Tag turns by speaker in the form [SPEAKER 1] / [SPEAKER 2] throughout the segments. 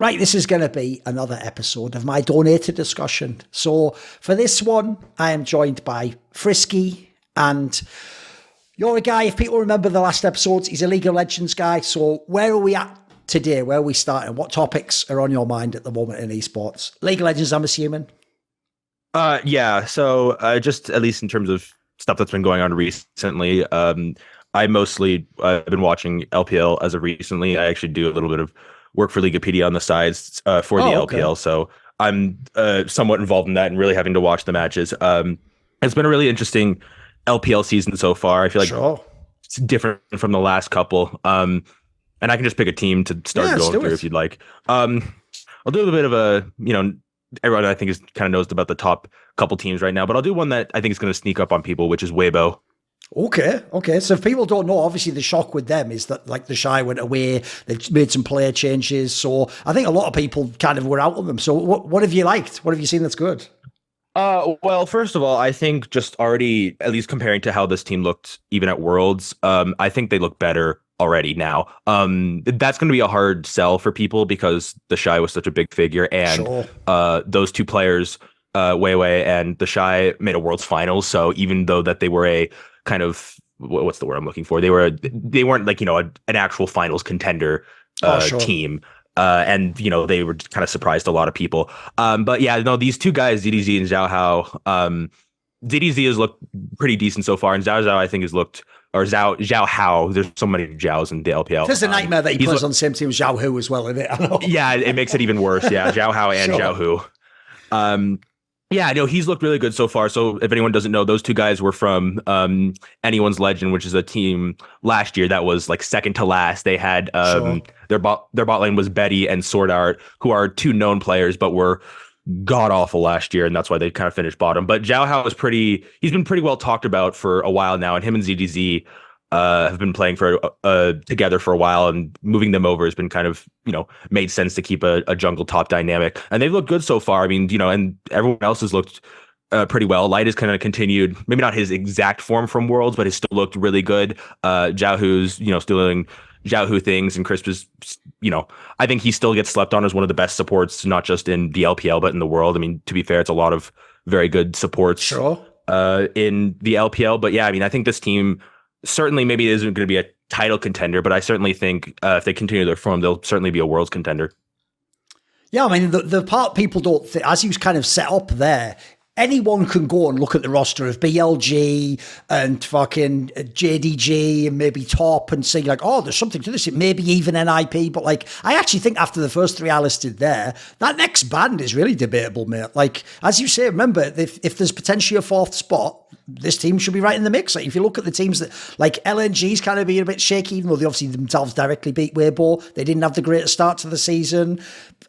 [SPEAKER 1] Right, this is going to be another episode of my donated discussion. So for this one, I am joined by Frisky, and you're a guy, if people remember the last episodes, he's a League of Legends guy. So where are we at today? Where are we starting? What topics are on your mind at the moment in esports? League of Legends, I'm assuming?
[SPEAKER 2] Yeah, so just at least in terms of stuff that's been going on recently, I mostly I've been watching LPL as of recently. I actually do a little bit of work for Leaguepedia on the sides for the LPL, so I'm somewhat involved in that and really having to watch the matches. It's been a really interesting LPL season so far. I feel like it's different from the last couple. And I can just pick a team to start going through if you'd like. I'll do a bit of a, everyone I think is kind of knows about the top couple teams right now, but I'll do one that I think is going to sneak up on people, which is Weibo.
[SPEAKER 1] Okay. So if people don't know, obviously the shock with them is that like the Shy went away, they made some player changes. So I think a lot of people kind of were out on them. So what have you liked? What have you seen that's good?
[SPEAKER 2] Well, first of all, I think just already, at least comparing to how this team looked even at Worlds, I think they look better already now. That's going to be a hard sell for people because the Shy was such a big figure, and those two players, Weiwei and the Shy, made a Worlds finals. So even though that they were a kind of, what's the word I'm looking for? They weren't like, an actual finals contender team. And, they were kind of surprised a lot of people. But yeah, no, these two guys, ZDZ and Zhao Hao, ZDZ has looked pretty decent so far. And Zhao Zhao, I think, has looked, or Zhao Hao, there's so many Zhaos in the LPL.
[SPEAKER 1] It's a nightmare that he plays on the same team as Zhao Hu as well, isn't it? I know.
[SPEAKER 2] Yeah, it makes it even worse. Yeah, Zhao Hao and Zhao Hu. Yeah, no, he's looked really good so far. So if anyone doesn't know, those two guys were from Anyone's Legend, which is a team last year that was like second to last. They had their bot lane was Betty and Sword Art, who are two known players, but were god awful last year, and that's why they kind of finished bottom. But Zhao Hao he's been pretty well talked about for a while now, and him and ZDZ have been playing for together for a while, and moving them over has been kind of made sense to keep a jungle top dynamic, and they've looked good so far. I mean, and everyone else has looked pretty well. Light has kind of continued, maybe not his exact form from Worlds, but has still looked really good. Zhao Hu's still doing Zhao Hu things, and Crisp is I think he still gets slept on as one of the best supports, not just in the LPL but in the world. I mean, to be fair, it's a lot of very good supports in the LPL. But yeah, I mean, I think this team certainly maybe isn't going to be a title contender, but I certainly think if they continue their form, they'll certainly be a Worlds contender.
[SPEAKER 1] Yeah, I mean, the part people don't think, as he was kind of set up there, anyone can go and look at the roster of BLG and fucking JDG and maybe Top and say like, oh, there's something to this. It may be even NIP, but like, I actually think after the first three I listed there, that next band is really debatable, mate. Like, as you say, remember, if there's potentially a fourth spot, this team should be right in the mix. Like, if you look at the teams that, like, LNG's kind of being a bit shaky, even though they obviously themselves directly beat Weibo. They didn't have the greatest start to the season.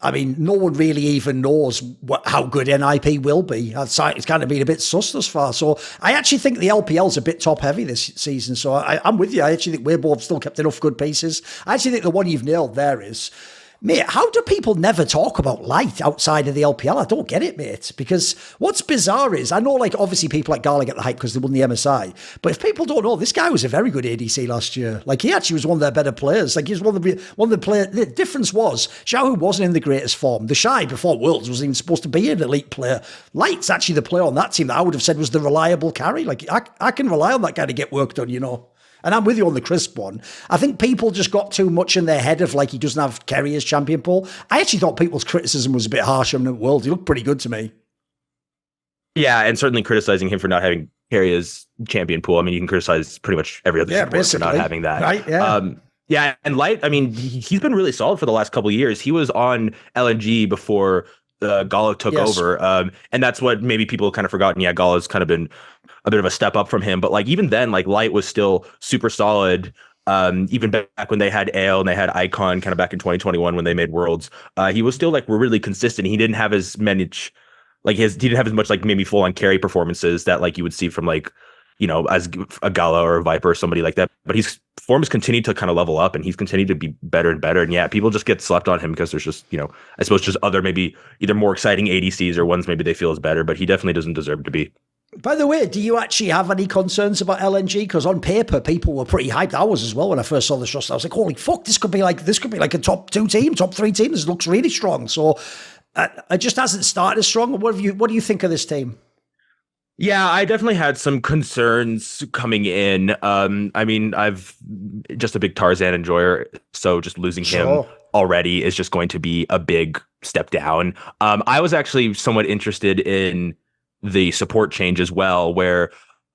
[SPEAKER 1] I mean, no one really even knows how good NIP will be. It's kind of been a bit sus thus far. So I actually think the LPL's a bit top heavy this season. So I'm with you. I actually think Weibo have still kept enough good pieces. I actually think the one you've nailed there is, mate, how do people never talk about Light outside of the LPL? I don't get it, mate. Because what's bizarre is, I know, like, obviously people like Gala get the hype because they won the MSI. But if people don't know, this guy was a very good ADC last year. Like, he actually was one of their better players. Like, he was one of the players. The difference was, Zhao Hu wasn't in the greatest form. The Shy, before Worlds, wasn't even supposed to be an elite player. Light's actually the player on that team that I would have said was the reliable carry. Like, I can rely on that guy to get work done, And I'm with you on the Crisp one. I think people just got too much in their head of like he doesn't have Kerry as champion pool. I actually thought people's criticism was a bit harsh on the World. He looked pretty good to me.
[SPEAKER 2] Yeah, and certainly criticizing him for not having Kerry as champion pool. I mean, you can criticize pretty much every other support for not having that.
[SPEAKER 1] Right, yeah.
[SPEAKER 2] Yeah, and Light, I mean, he's been really solid for the last couple of years. He was on LNG before Gala took over. And that's what maybe people kind of forgotten. Yeah, Gala's kind of been a bit of a step up from him, but like even then, like Light was still super solid. Even back when they had Ale and they had Icon, kind of back in 2021 when they made Worlds, he was still like really consistent. He didn't have as many, he didn't have as much like maybe full on carry performances that like you would see from like as a Gala or a Viper or somebody like that. But his form has continued to kind of level up, and he's continued to be better and better. And yeah, people just get slept on him because there's just I suppose just other maybe either more exciting ADCs or ones maybe they feel is better, but he definitely doesn't deserve to be.
[SPEAKER 1] By the way, do you actually have any concerns about LNG? Because on paper, people were pretty hyped. I was as well when I first saw this roster. I was like, "Holy fuck! This could be like a top 2 team, top 3 team. This looks really strong." So it just hasn't started as strong. What do you think of this team?
[SPEAKER 2] Yeah, I definitely had some concerns coming in. I mean, I've just a big Tarzan enjoyer, so just losing him already is just going to be a big step down. I was actually somewhat interested in the support change as well, where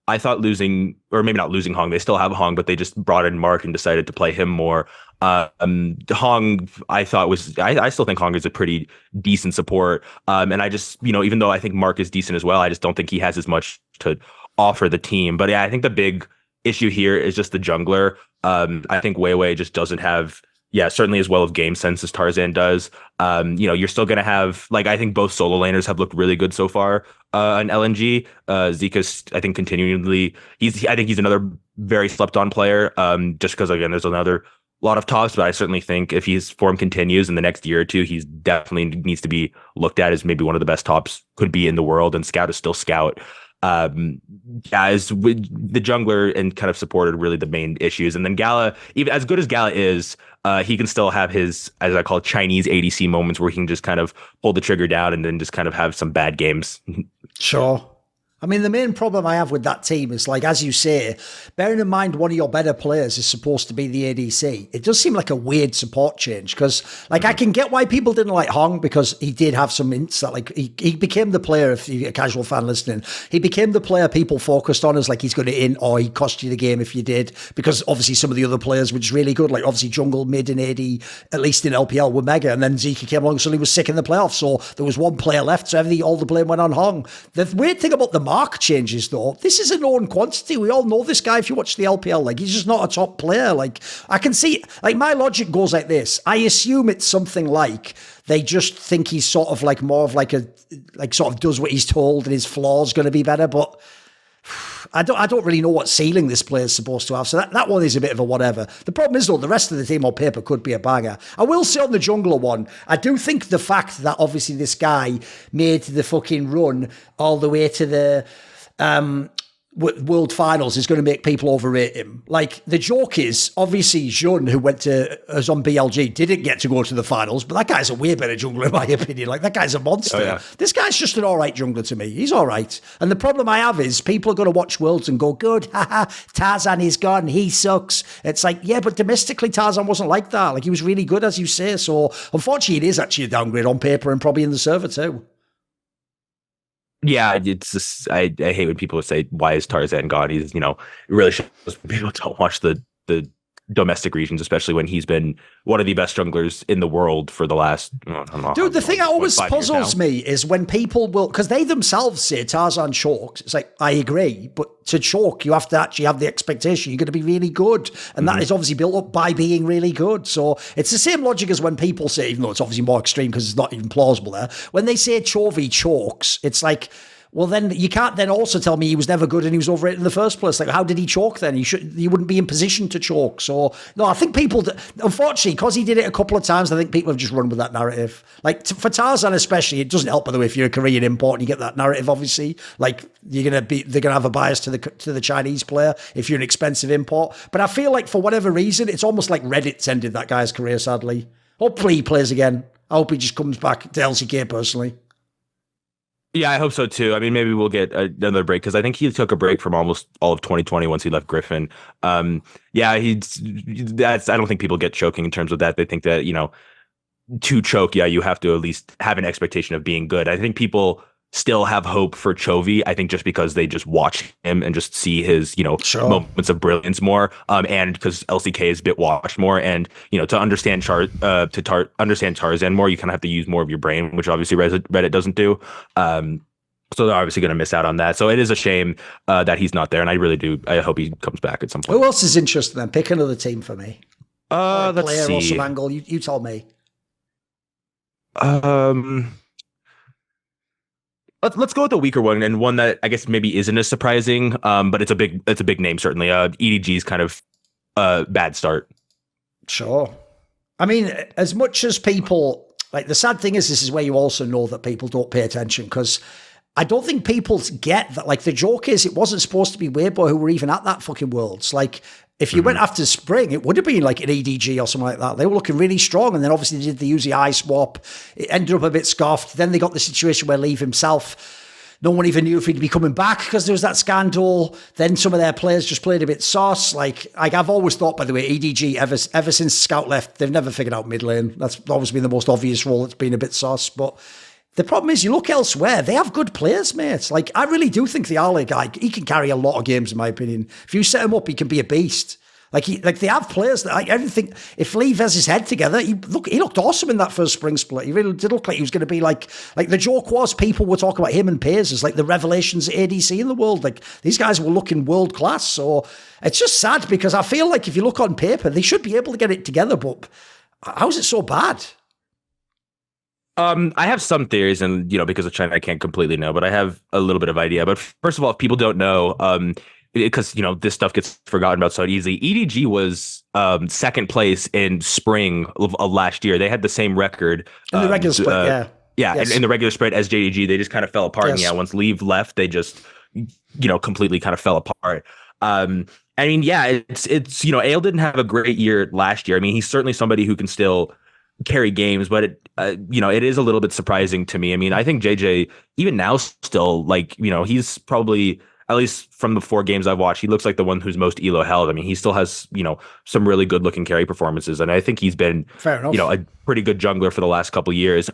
[SPEAKER 2] I thought losing, or maybe not losing Hong, they still have Hong, but they just brought in Mark and decided to play him more. Hong, I thought I still think Hong is a pretty decent support. And I just, even though I think Mark is decent as well, I just don't think he has as much to offer the team. But yeah, I think the big issue here is just the jungler. I think Weiwei just doesn't have, certainly as well of game sense as Tarzan does. You're still going to have, I think both solo laners have looked really good so far on LNG. Zika's, I think, continually, I think he's another very slept on player, just because, again, there's another lot of talks, but I certainly think if his form continues in the next year or two, he's definitely needs to be looked at as maybe one of the best tops could be in the world, and Scout is still Scout. As with the jungler and kind of support are really the main issues. And then Gala, even as good as Gala is, he can still have his, as I call it, Chinese ADC moments where he can just kind of pull the trigger down and then just kind of have some bad games.
[SPEAKER 1] Sure. I mean, the main problem I have with that team is, as you say, bearing in mind one of your better players is supposed to be the ADC, it does seem like a weird support change because, I can get why people didn't like Hong because he did have some hints that, he became the player, if you're a casual fan listening, he became the player people focused on as, he's going to in or he cost you the game if you did, because obviously some of the other players were just really good, obviously Jungle, Mid and AD, at least in LPL, were mega, and then Zika came along, so he was sick in the playoffs, so there was one player left, so all the blame went on Hong. The weird thing about the mark changes, though, this is a known quantity. We all know this guy if you watch the LPL. He's just not a top player. I can see, my logic goes like this. I assume it's something like they just think he's sort of more of sort of does what he's told and his flaws going to be better, but I don't really know what ceiling this player is supposed to have. So that one is a bit of a whatever. The problem is, though, the rest of the team on paper could be a banger. I will say on the jungler one, I do think the fact that obviously this guy made the fucking run all the way to the World Finals is going to make people overrate him. The joke is, obviously, Jun, who was on BLG, didn't get to go to the finals, but that guy's a way better jungler, in my opinion. That guy's a monster. Oh, yeah. This guy's just an all right jungler to me. He's all right. And the problem I have is people are going to watch Worlds and go, good, haha, Tarzan is gone, he sucks. It's yeah, but domestically, Tarzan wasn't like that. He was really good, as you say. So, unfortunately, it is actually a downgrade on paper and probably in the server, too.
[SPEAKER 2] Yeah, it's just, I hate when people say, why is Tarzan gone? He's, it really shows people don't watch the domestic regions, especially when he's been one of the best junglers in the world for the last,
[SPEAKER 1] Dude, the thing that always puzzles me is when people will, because they themselves say Tarzan chokes. It's I agree, but to choke, you have to actually have the expectation you're going to be really good. And that is obviously built up by being really good. So it's the same logic as when people say, even though it's obviously more extreme because it's not even plausible there, when they say Chovy chokes, it's well, then you can't then also tell me he was never good and he was overrated in the first place. How did he choke then? You wouldn't be in position to choke. So, no, I think people, unfortunately, because he did it a couple of times, I think people have just run with that narrative. For Tarzan especially, it doesn't help, by the way, if you're a Korean import and you get that narrative, obviously. They're going to have a bias to the Chinese player if you're an expensive import. But I feel for whatever reason, it's almost like Reddit's ended that guy's career, sadly. Hopefully he plays again. I hope he just comes back to LCK personally.
[SPEAKER 2] Yeah, I hope so too. I mean, maybe we'll get another break because I think he took a break from almost all of 2020 once he left Griffin. I don't think people get choking in terms of that. They think that, to choke, you have to at least have an expectation of being good. I think people still have hope for Chovy. I think just because they just watch him and just see his,
[SPEAKER 1] sure,
[SPEAKER 2] moments of brilliance more, and because LCK is a bit watched more, and to understand understand Tarzan more, you kind of have to use more of your brain, which obviously Reddit doesn't do. So they're obviously going to miss out on that. So it is a shame that he's not there, and I hope he comes back at some point.
[SPEAKER 1] Who else is interested then? Pick another team for me.
[SPEAKER 2] Let's
[SPEAKER 1] player
[SPEAKER 2] see.
[SPEAKER 1] Or some angle. You tell me.
[SPEAKER 2] Let's go with the weaker one, and one that I guess maybe isn't as surprising, but it's a big name certainly. EDG's kind of bad start.
[SPEAKER 1] Sure. I mean, as much as people the sad thing is, this is where you also know that people don't pay attention because I don't think people get that. Like, the joke is, it wasn't supposed to be Weibo who were even at that fucking Worlds. Like, if you went after spring, it would have been like an EDG or something like that. They were looking really strong, and then obviously they did the Uzi eye swap. It ended up a bit scuffed. Then they got the situation where Leave himself, no one even knew if he'd be coming back because there was that scandal. Then some of their players just played a bit sauce. Like I've always thought, by the way, EDG, ever since Scout left, they've never figured out mid lane. That's always been the most obvious role that's been a bit sauce. But the problem is, you look elsewhere, they have good players, mate. Like, I really do think the Arle guy, he can carry a lot of games, in my opinion. If you set him up, he can be a beast. Like they have players that I don't think, if Leave has his head together, he looked awesome in that first spring split. He really did look like he was going to be like the joke was, people were talking about him and Piers as like the revelations at ADC in the world. Like, these guys were looking world class. So it's just sad, because I feel like if you look on paper, they should be able to get it together, but how is it so bad?
[SPEAKER 2] I have some theories, and because of China, I can't completely know, but I have a little bit of idea. But first of all, if people don't know, because this stuff gets forgotten about so easily, EDG was second place in spring of last year. They had the same record
[SPEAKER 1] in the regular split.
[SPEAKER 2] Yeah,
[SPEAKER 1] yes.
[SPEAKER 2] in the regular spread as JDG. They just kind of fell apart.
[SPEAKER 1] Yes.
[SPEAKER 2] And once Leave left, they just completely kind of fell apart. I mean, yeah, it's Ale didn't have a great year last year. I mean, he's certainly somebody who can still carry games, but it is a little bit surprising to me. I mean, I think JJ even now still, he's probably, at least from the 4 games I've watched, he looks like the one who's most elo held. I mean, he still has some really good looking carry performances, and I think he's been a pretty good jungler for the last couple of years.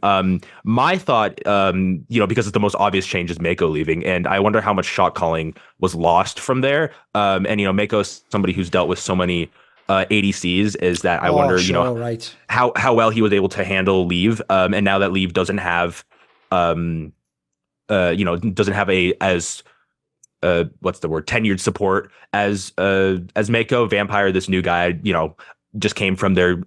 [SPEAKER 2] My thought, because it's the most obvious change, is Mako leaving, and I wonder how much shot calling was lost from there. And Mako's somebody who's dealt with so many ADCs, is that I wonder,
[SPEAKER 1] right,
[SPEAKER 2] how well he was able to handle Leave. And now that Leave doesn't have, doesn't have as what's the word, tenured support as Mako. Vampire, this new guy, just came from their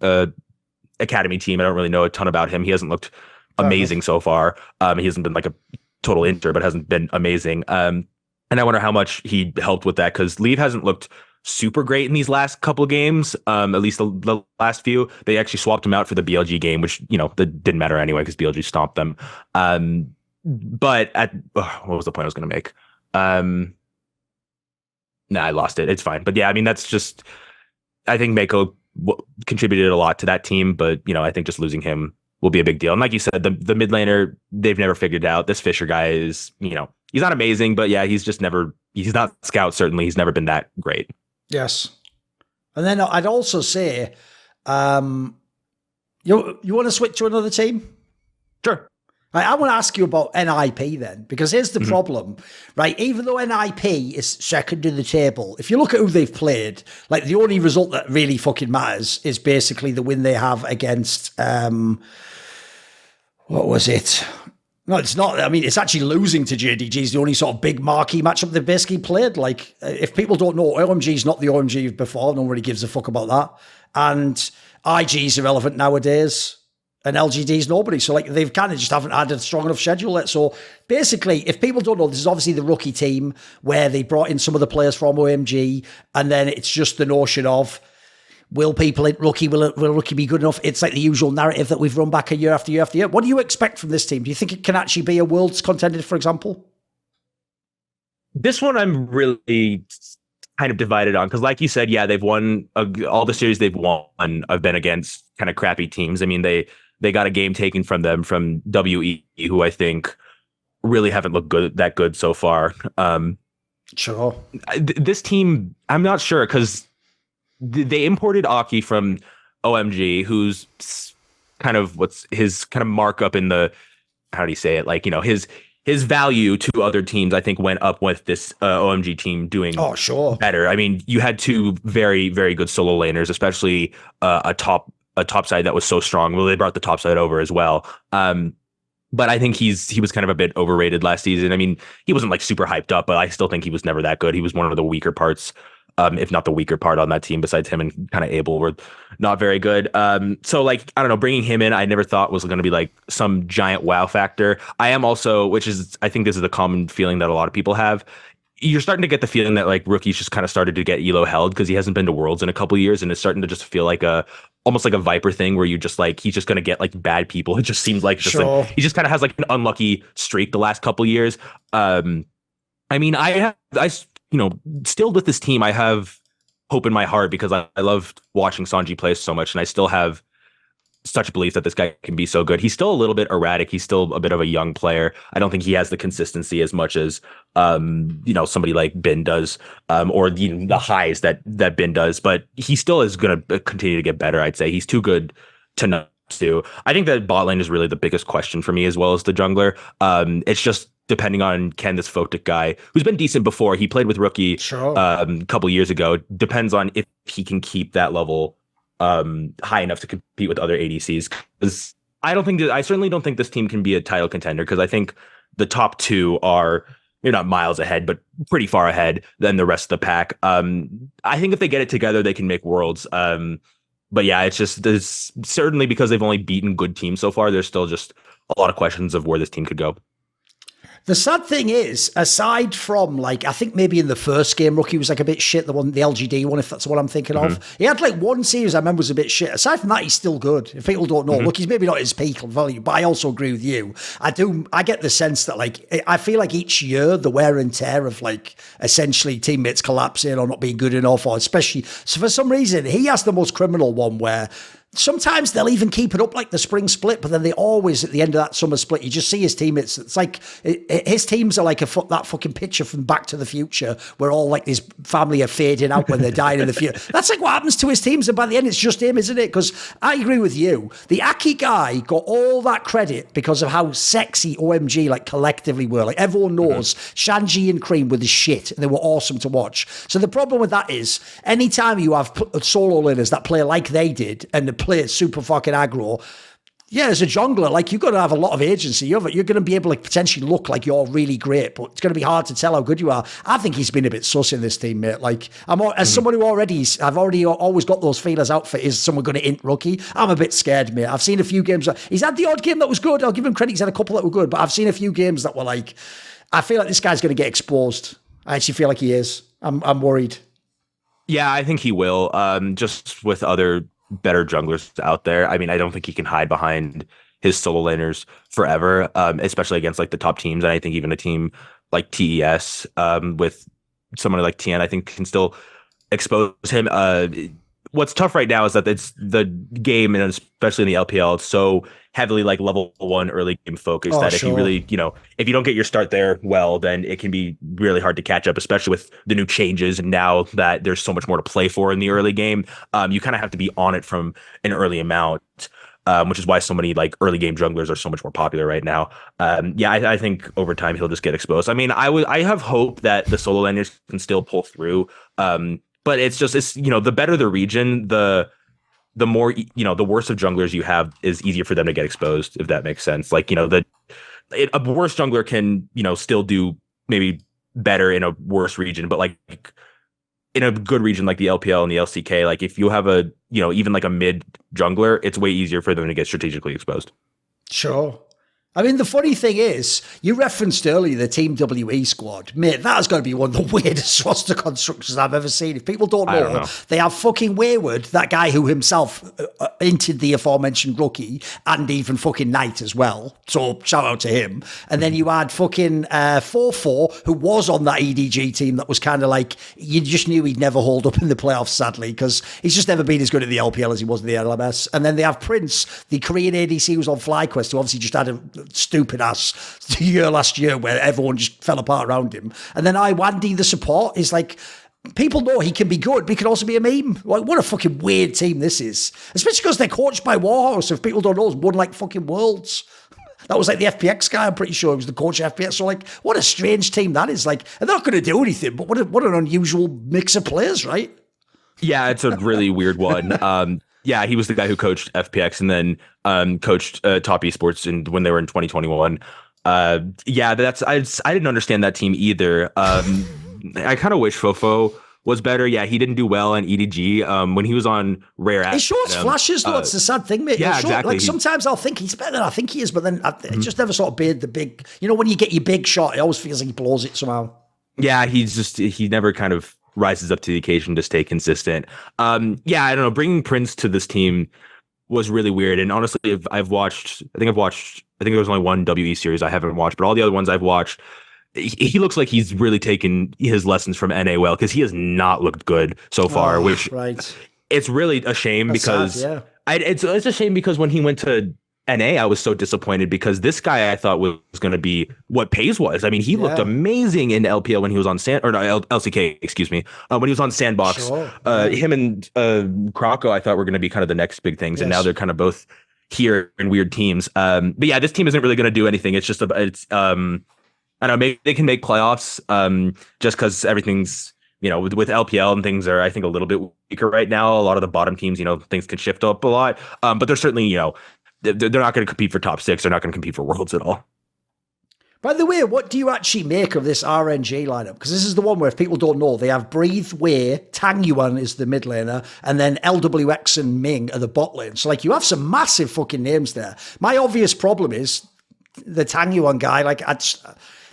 [SPEAKER 2] academy team. I don't really know a ton about him. He hasn't looked amazing so far. He hasn't been like a total inter, but hasn't been amazing. And I wonder how much he helped with that, because Leave hasn't looked super great in these last couple of games, at least the last few. They actually swapped him out for the BLG game, which that didn't matter anyway because BLG stomped them. But what was the point I was going to make? I lost it. It's fine. But yeah, I mean, that's just, I think Mako contributed a lot to that team, but I think just losing him will be a big deal. And like you said, the mid laner, they've never figured out. This Fisher guy is, he's not amazing, but yeah, he's not Scout, certainly. He's never been that great.
[SPEAKER 1] Yes. And then I'd also say, you want to switch to another team?
[SPEAKER 2] Sure.
[SPEAKER 1] I want to ask you about NIP then, because here's the problem, right? Even though NIP is second in the table, if you look at who they've played, like, the only result that really fucking matters is basically the win they have against, what was it? No, it's not. I mean, it's actually losing to JDG is the only sort of big marquee matchup they've basically played. Like, if people don't know, OMG is not the OMG before. No one really gives a fuck about that. And IG is irrelevant nowadays. And LGD's nobody. So, like, they've kind of just haven't had a strong enough schedule yet. So basically, if people don't know, this is obviously the rookie team where they brought in some of the players from OMG, and then it's just the notion of, will rookie be good enough? It's like the usual narrative that we've run back a year after year after year. What do you expect from this team? Do you think it can actually be a Worlds contender, for example?
[SPEAKER 2] This one I'm really kind of divided on, because like you said, yeah, they've won all the series they've won have been against kind of crappy teams. I mean, they got a game taken from them from WE, who I think really haven't looked that good so far.
[SPEAKER 1] Sure.
[SPEAKER 2] This team, I'm not sure, because they imported Aki from OMG, who's kind of what's his kind of markup in the, how do you say it? Like, his value to other teams, I think, went up with this OMG team doing better. I mean, you had 2 very, very good solo laners, especially a top side that was so strong. Well, they brought the top side over as well. But I think he was kind of a bit overrated last season. I mean, he wasn't like super hyped up, but I still think he was never that good. He was one of the weaker parts, if not the weaker part on that team, besides him and kind of Abel were not very good. So, like, I don't know, bringing him in, I never thought was going to be like some giant wow factor. I am also, I think this is a common feeling that a lot of people have. You're starting to get the feeling that like rookies just kind of started to get elo held because he hasn't been to Worlds in a couple of years, and it's starting to just feel like a almost like a Viper thing where you just like he's just gonna get like bad people. It just seems like he just kind of has like an unlucky streak the last couple years. I mean, still with this team, I have hope in my heart because I loved watching Sanji play so much, and I still have such belief that this guy can be so good. He's still a little bit erratic. He's still a bit of a young player. I don't think he has the consistency as much as somebody like Bin does, or the highs that Bin does. But he still is going to continue to get better. I'd say he's too good to not do. I think that bot lane is really the biggest question for me, as well as the jungler. It's just depending on can this Photic guy, who's been decent before, he played with Rookie a couple years ago. Depends on if he can keep that level high enough to compete with other ADCs. Because I certainly don't think this team can be a title contender, because I think the top two are, you're not miles ahead, but pretty far ahead than the rest of the pack. I think if they get it together, they can make worlds. But yeah, there's certainly, because they've only beaten good teams so far, there's still just a lot of questions of where this team could go.
[SPEAKER 1] The sad thing is, aside from, like, I think maybe in the first game, Rookie was like a bit shit, the LGD one, if that's the one I'm thinking of. He had like one series I remember was a bit shit. Aside from that, he's still good. If people don't know, look, he's maybe not his peak value, but I also agree with you. I get the sense that, like, I feel like each year, the wear and tear of, like, essentially teammates collapsing or not being good enough, or especially, so for some reason, he has the most criminal one where sometimes they'll even keep it up like the spring split, but then they always, at the end of that summer split, you just see his teammates. It's like his teams are like that fucking picture from Back to the Future where all like his family are fading out when they're dying in the future. That's like what happens to his teams, and by the end it's just him, isn't it? Because I agree with you. The Aki guy got all that credit because of how sexy OMG like collectively were. Like everyone knows Shanji and Cream were the shit, and they were awesome to watch. So the problem with that is anytime you have solo laners that play like they did and the play super fucking aggro, yeah, as a jungler, like, you've got to have a lot of agency. You're going to be able to potentially look like you're really great, but it's going to be hard to tell how good you are. I think he's been a bit sus in this team, mate. Like, as someone who I've already always got those feelers out for, is someone going to int Rookie? I'm a bit scared, mate. I've seen a few games. He's had the odd game that was good. I'll give him credit. He's had a couple that were good, but I've seen a few games that were like, I feel like this guy's going to get exposed. I actually feel like he is. I'm worried.
[SPEAKER 2] Yeah, I think he will. Just with other better junglers out there. I mean, I don't think he can hide behind his solo laners forever, especially against like the top teams. And I think even a team like TES with someone like Tien, I think can still expose him. What's tough right now is that it's the game, and especially in the LPL, it's so heavily like level 1 early game focused that if you really, if you don't get your start there well, then it can be really hard to catch up, especially with the new changes. And now that there's so much more to play for in the early game, you kind of have to be on it from an early amount, which is why so many like early game junglers are so much more popular right now. I think over time he'll just get exposed. I mean, I have hope that the solo laners can still pull through. But it's the better the region, the more, the worse of junglers you have is easier for them to get exposed, if that makes sense. Like, a worse jungler can, still do maybe better in a worse region, but like in a good region like the LPL and the LCK, like if you have a, even like a mid jungler, it's way easier for them to get strategically exposed.
[SPEAKER 1] Sure. I mean, the funny thing is, you referenced earlier the Team WE squad. Mate, that is going to be one of the weirdest roster constructions I've ever seen. If people don't know, they have fucking Wayward, that guy who himself entered the aforementioned Rookie, and even fucking Knight as well. So shout out to him. And then you had fucking 4-4, who was on that EDG team that was kind of like, you just knew he'd never hold up in the playoffs, sadly, because he's just never been as good at the LPL as he was in the LMS. And then they have Prince, the Korean ADC who was on FlyQuest, who obviously just had a stupid ass year last year where everyone just fell apart around him. And then Iwandi, the support, is like, people know he can be good, but he can also be a meme. Like, what a fucking weird team this is. Especially because they're coached by Warhorse. If people don't know, it's won like fucking worlds. That was like the FPX guy, I'm pretty sure he was the coach of FPX. So like, what a strange team that is. Like, they're not going to do anything, but what an unusual mix of players, right?
[SPEAKER 2] Yeah, it's a really weird one. Yeah, he was the guy who coached FPX and then coached Top Esports when they were in 2021. I didn't understand that team either. I kind of wish Fofo was better. Yeah, he didn't do well in EDG when he was on Rare.
[SPEAKER 1] He shows flashes, though. It's the sad thing, mate.
[SPEAKER 2] Yeah, exactly.
[SPEAKER 1] Like, sometimes I'll think he's better than I think he is, but then it just never sort of made the big. When you get your big shot, it always feels like he blows it somehow.
[SPEAKER 2] Yeah, he never kind of rises up to the occasion to stay consistent. Yeah, I don't know. Bringing Prince to this team was really weird. And honestly, I think there was only one WE series I haven't watched, but all the other ones I've watched, he looks like he's really taken his lessons from NA well, because he has not looked good so far, which it's really a shame. That's because sad, yeah. It's a shame because when he went to NA, I was so disappointed because this guy I thought was going to be what Pays was. I mean, he looked amazing in LPL when he was on LCK, excuse me, when he was on Sandbox. Sure. Him and Kroko, I thought were going to be kind of the next big things, and now they're kind of both here in weird teams. But yeah, this team isn't really going to do anything. It's just I don't know, maybe they can make playoffs just because everything's, with LPL and things are, I think, a little bit weaker right now. A lot of the bottom teams, things can shift up a lot. But they're certainly, they're not going to compete for top 6. They're not going to compete for Worlds at all.
[SPEAKER 1] By the way, what do you actually make of this RNG lineup? Because this is the one where, if people don't know, they have Breathe, Wei, Tang Yuan is the mid laner, and then LWX and Ming are the bot lane. So, you have some massive fucking names there. My obvious problem is the Tang Yuan guy.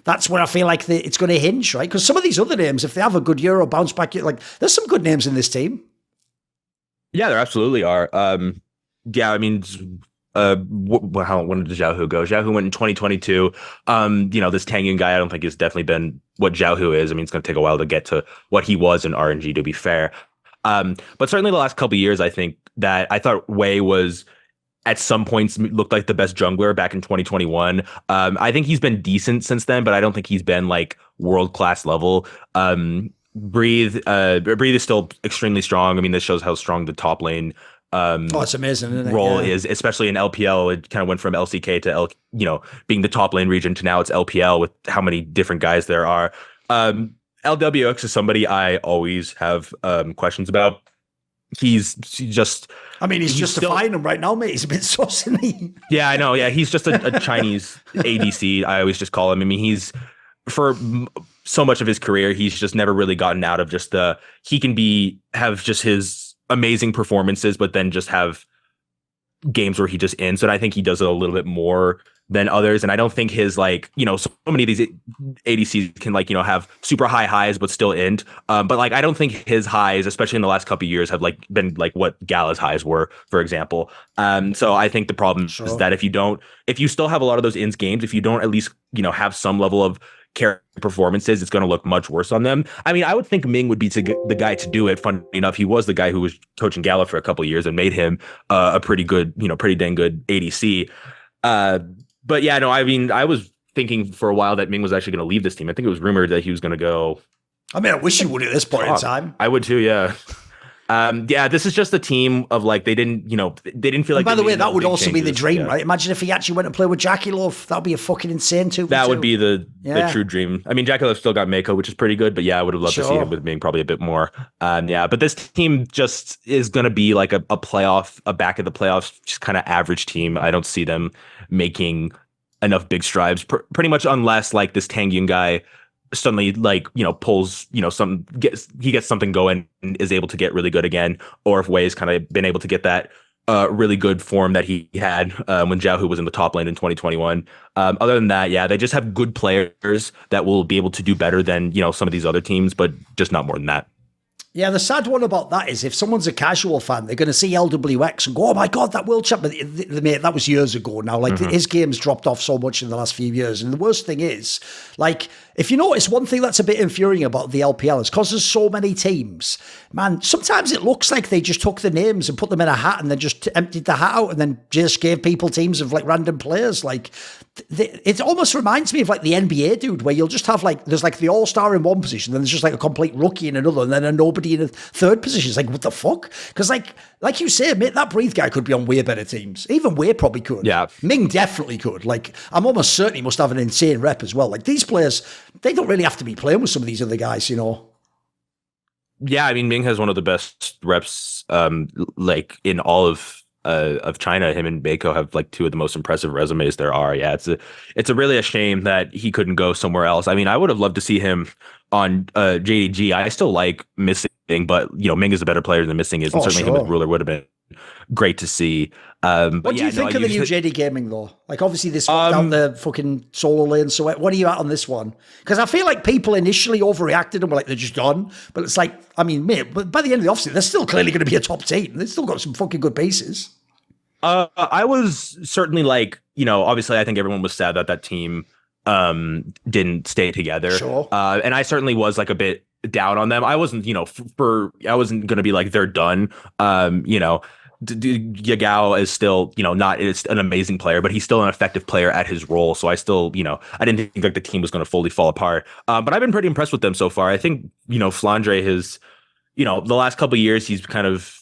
[SPEAKER 1] That's where I feel like it's going to hinge, right? Because some of these other names, if they have a good year or bounce back, there's some good names in this team.
[SPEAKER 2] Yeah, there absolutely are. Yeah, I mean, when did Xiaohu go? Xiaohu went in 2022. This Tangyun guy, I don't think has definitely been what Xiaohu is. I mean, it's going to take a while to get to what he was in RNG, to be fair. But certainly the last couple of years, I think that I thought Wei was at some points looked like the best jungler back in 2021. I think he's been decent since then, but I don't think he's been world-class level. Breathe is still extremely strong. I mean, this shows how strong the top lane
[SPEAKER 1] it's amazing, isn't it?
[SPEAKER 2] Role is, especially in LPL. It kind of went from LCK to being the top lane region to now it's LPL with how many different guys there are. LWX is somebody I always have questions about. He's just
[SPEAKER 1] justifying him right now, mate. He's a bit saucy, isn't he?
[SPEAKER 2] Yeah, I know. Yeah, he's just a Chinese ADC. I always just call him. I mean, he's for so much of his career, he's just never really gotten out of just he can have just his amazing performances, but then just have games where he just ends. And I think he does it a little bit more than others. And I don't think his so many of these ADCs can have super high highs but still end. But I don't think his highs, especially in the last couple of years, have been what Gala's highs were, for example. So I think the problem is that if you still have a lot of those ends games, if you don't at least have some level of character performances, it's going to look much worse on them. I mean, I would think Ming would be the guy to do it. Funny enough, he was the guy who was coaching Gala for a couple of years and made him a pretty dang good ADC. But yeah, no, I mean, I was thinking for a while that Ming was actually going to leave this team. I think it was rumored that he was going to go.
[SPEAKER 1] I mean, I wish he would at this point in time.
[SPEAKER 2] I would too, yeah. Yeah, this is just a team of they didn't feel like.
[SPEAKER 1] And by the way, that would also be the dream, right? Imagine if he actually went and played with Jackie Love. That would be a fucking insane too.
[SPEAKER 2] That would be the true dream. I mean, Jackie Love still got Mako, which is pretty good, but yeah, I would have loved to see him with Ming probably a bit more. Yeah, but this team just is going to be like a playoff, a back of the playoffs, just kind of average team. I don't see them making enough big strides, pretty much, unless this Tangyun guy suddenly pulls he gets something going and is able to get really good again, or if Wei's kind of been able to get that really good form that he had when Xiaohu was in the top lane in 2021. Other than that, yeah, they just have good players that will be able to do better than some of these other teams, but just not more than that.
[SPEAKER 1] Yeah, the sad one about that is if someone's a casual fan, they're going to see LWX and go, oh my God, that world champ. Mate, that was years ago now. His game's dropped off so much in the last few years. And the worst thing is, if you notice, one thing that's a bit infuriating about the LPL is because there's so many teams, man, sometimes it looks like they just took the names and put them in a hat and then just emptied the hat out and then just gave people teams of random players. It almost reminds me of the NBA, dude, where you'll just have there's the all-star in one position, then there's just a complete rookie in another, and then a nobody in a third position. It's what the fuck? Because like you say, mate, that Breathe guy could be on way better teams. Even Wei probably could.
[SPEAKER 2] Yeah.
[SPEAKER 1] Ming definitely could. I'm almost certain he must have an insane rep as well. These players, they don't really have to be playing with some of these other guys,
[SPEAKER 2] Yeah, I mean, Ming has one of the best reps in all of China. Him and Mako have two of the most impressive resumes there are. Yeah, it's really a shame that he couldn't go somewhere else. I mean, I would have loved to see him on JDG. I still like Missing, but Ming is a better player than Missing is, and certainly him with Ruler would have been great to see. But
[SPEAKER 1] What do you think of the new JD Gaming though? Like obviously they swapped out the fucking solo lane. So what are you at on this one? Because I feel like people initially overreacted and were like, they're just done. But it's like, I mean, mate, but by the end of the offseason, they're still clearly going to be a top team. They've still got some fucking good pieces.
[SPEAKER 2] I was certainly like, obviously I think everyone was sad that that team didn't stay together.
[SPEAKER 1] Sure.
[SPEAKER 2] And I certainly was like a bit down on them. I wasn't, I wasn't going to be like, they're done. Yagao is still, not it's an amazing player, but he's still an effective player at his role. So I still, I didn't think like the team was going to fully fall apart. But I've been pretty impressed with them so far. I think, Flandre has, the last couple of years, he's kind of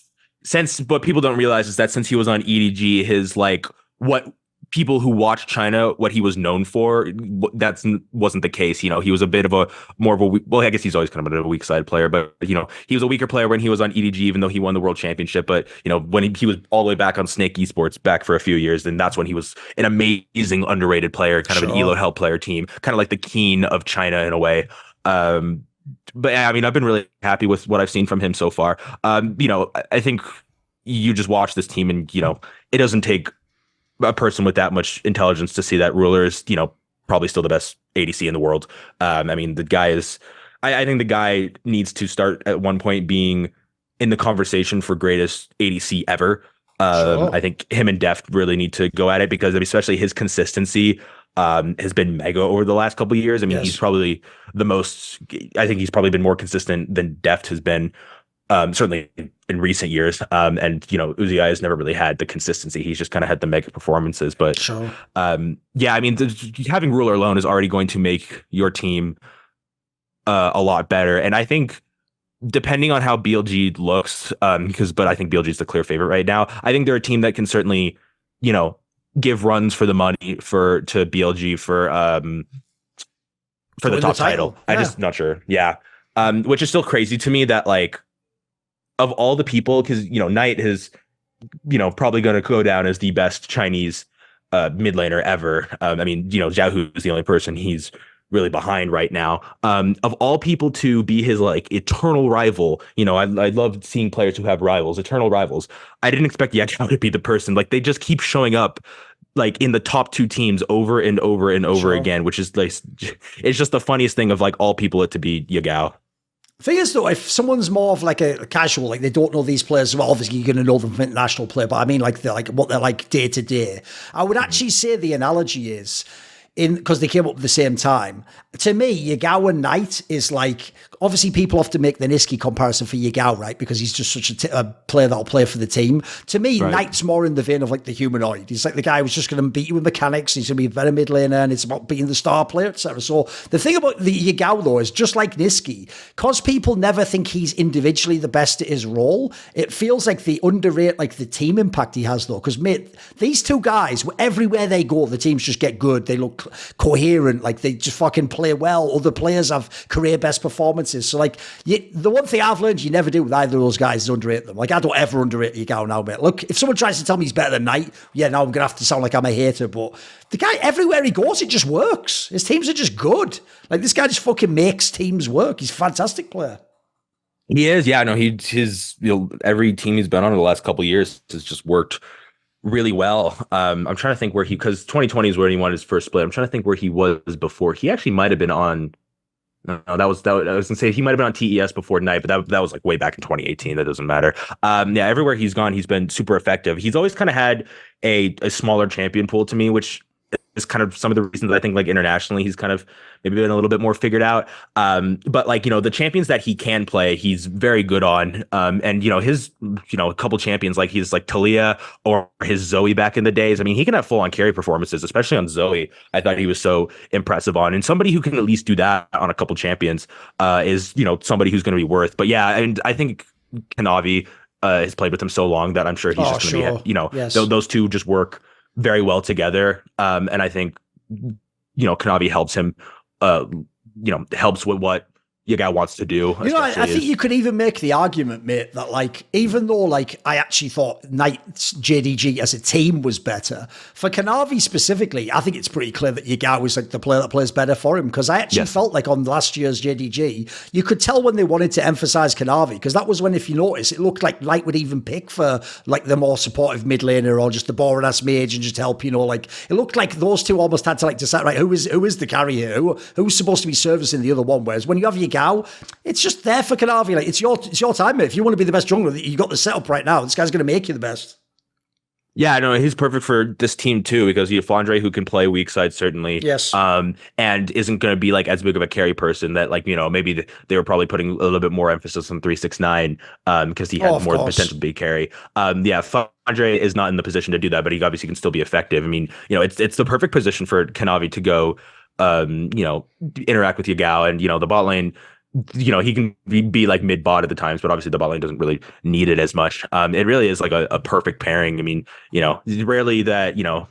[SPEAKER 2] what people don't realize is that since he was on EDG, his like what people who watch China, what he was known for, that wasn't the case. He was a bit of well, I guess he's always kind of a weak side player, but he was a weaker player when he was on EDG, even though he won the world championship. But when he was all the way back on Snake Esports back for a few years, then that's when he was an amazing underrated player, kind of an Elo Hell player team, kind of like the Keen of China in a way. But I mean, I've been really happy with what I've seen from him so far. I think you just watch this team and, it doesn't take a person with that much intelligence to see that Ruler is, probably still the best ADC in the world. I mean, the guy is, I think the guy needs to start at one point being in the conversation for greatest ADC ever. I think him and Deft really need to go at it because especially his consistency has been mega over the last couple of years. I mean, he's probably I think he's probably been more consistent than Deft has been, certainly in recent years. And, Uzi has never really had the consistency. He's just kind of had the mega performances. But I mean, having Ruler alone is already going to make your team a lot better. And I think depending on how BLG looks, but I think BLG is the clear favorite right now. I think they're a team that can certainly, give runs for the money to BLG for the top title. Yeah. I'm just not sure. Yeah. Which is still crazy to me that like of all the people, because Knight is probably going to go down as the best Chinese mid laner ever. I mean, Xiaohu is the only person he's really behind right now. Of all people to be his like eternal rival, I love seeing players who have rivals, eternal rivals. I didn't expect Yagao to be the person. Like they just keep showing up like in the top two teams over and over and over again, which is like, it's just the funniest thing of like all people it to be Yagao.
[SPEAKER 1] Thing is, though, if someone's more of like a casual, like they don't know these players, well, obviously you're going to know them from international play, but I mean, like what they're like day to day. I would actually say the analogy is because they came up at the same time. To me, Yagao and Knight is like, obviously people often make the Niski comparison for Yagao, right? Because he's just such a player that'll play for the team. To me, Knight's more in the vein of like the humanoid. He's like the guy who's just going to beat you with mechanics. He's going to be a better mid laner and it's about being the star player, etc. So the thing about the Yagao though is just like Niski, because people never think he's individually the best at his role, it feels like they underrate like the team impact he has though. Because mate, these two guys, everywhere they go, the teams just get good. They look coherent, like they just fucking play well. Other players have career best performances. So like the one thing I've learned you never do with either of those guys is underrate them. Like I don't ever underrate Yagao now, mate. Look, if someone tries to tell me he's better than Knight, now I'm gonna have to sound like I'm a hater, but the guy everywhere he goes, it just works. His teams are just good. Like this guy just fucking makes teams work. He's a fantastic player.
[SPEAKER 2] He is, yeah. No, his every team he's been on in the last couple of years has just worked really well. I'm trying to think where because 2020 is where he won his first split. I'm trying to think where he was before. He actually might have been on. No, that was I was gonna say he might have been on TES before Knight, but that was like way back in 2018. That doesn't matter. Everywhere he's gone, he's been super effective. He's always kind of had a smaller champion pool to me, which is kind of some of the reasons I think like internationally he's kind of maybe been a little bit more figured out. But like, the champions that he can play, he's very good on. And his, a couple champions, like he's like Talia or his Zoe back in the days. I mean, he can have full on carry performances, especially on Zoe. I thought he was so impressive on, and somebody who can at least do that on a couple champions is, somebody who's going to be worth. But yeah, and I think Kanavi has played with him so long that I'm sure he's just going to be, those two just work very well together. And I think, Kanavi helps him, helps with what, Yagao wants to do.
[SPEAKER 1] You know, I think you could even make the argument, mate, that like, even though like I actually thought Knight's JDG as a team was better, for Kanavi specifically, I think it's pretty clear that Yagao is like the player that plays better for him, because I actually felt like on last year's JDG, you could tell when they wanted to emphasize Kanavi, because that was when, if you notice, it looked like Knight would even pick for like the more supportive mid laner or just the boring ass mage and just help, you know, like it looked like those two almost had to like decide, right, who is the carry here? Who's supposed to be servicing the other one? Whereas when you have Yagao, it's just there for Kanavi. Like it's your time, mate. If you want to be the best jungler, you got the setup right now. This guy's going to make you the best.
[SPEAKER 2] Yeah, I know he's perfect for this team too, because you have Flandre who can play weak side certainly.
[SPEAKER 1] Yes.
[SPEAKER 2] And isn't going to be like as big of a carry person that like, you know, maybe they were probably putting a little bit more emphasis on 369 because he had more potential to be carry. Yeah, Flandre is not in the position to do that, but he obviously can still be effective. I mean, you know, it's the perfect position for Kanavi to go you know, interact with Yagao, and you know, the bot lane, you know, he can be like mid bot at the times, but obviously the bot lane doesn't really need it as much. It really is like a perfect pairing. I mean, you know, rarely that, you know,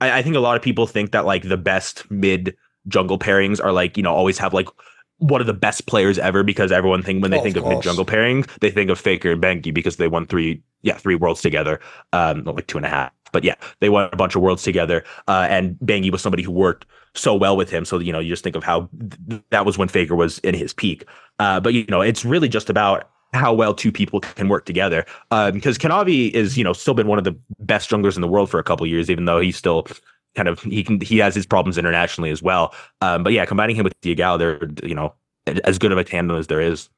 [SPEAKER 2] I think a lot of people think that like the best mid jungle pairings are like, you know, always have like one of the best players ever, because everyone when they think of mid jungle pairing, they think of Faker and Bengi because they won three worlds together, like 2.5. But yeah, they won a bunch of worlds together. And Bengi was somebody who worked so well with him. So, you know, you just think of how that was when Faker was in his peak. But, you know, it's really just about how well two people can work together. Because Kanavi is, you know, still been one of the best junglers in the world for a couple of years, even though he's still kind of, he has his problems internationally as well. But yeah, combining him with Yagao, they're, you know, as good of a tandem as there is.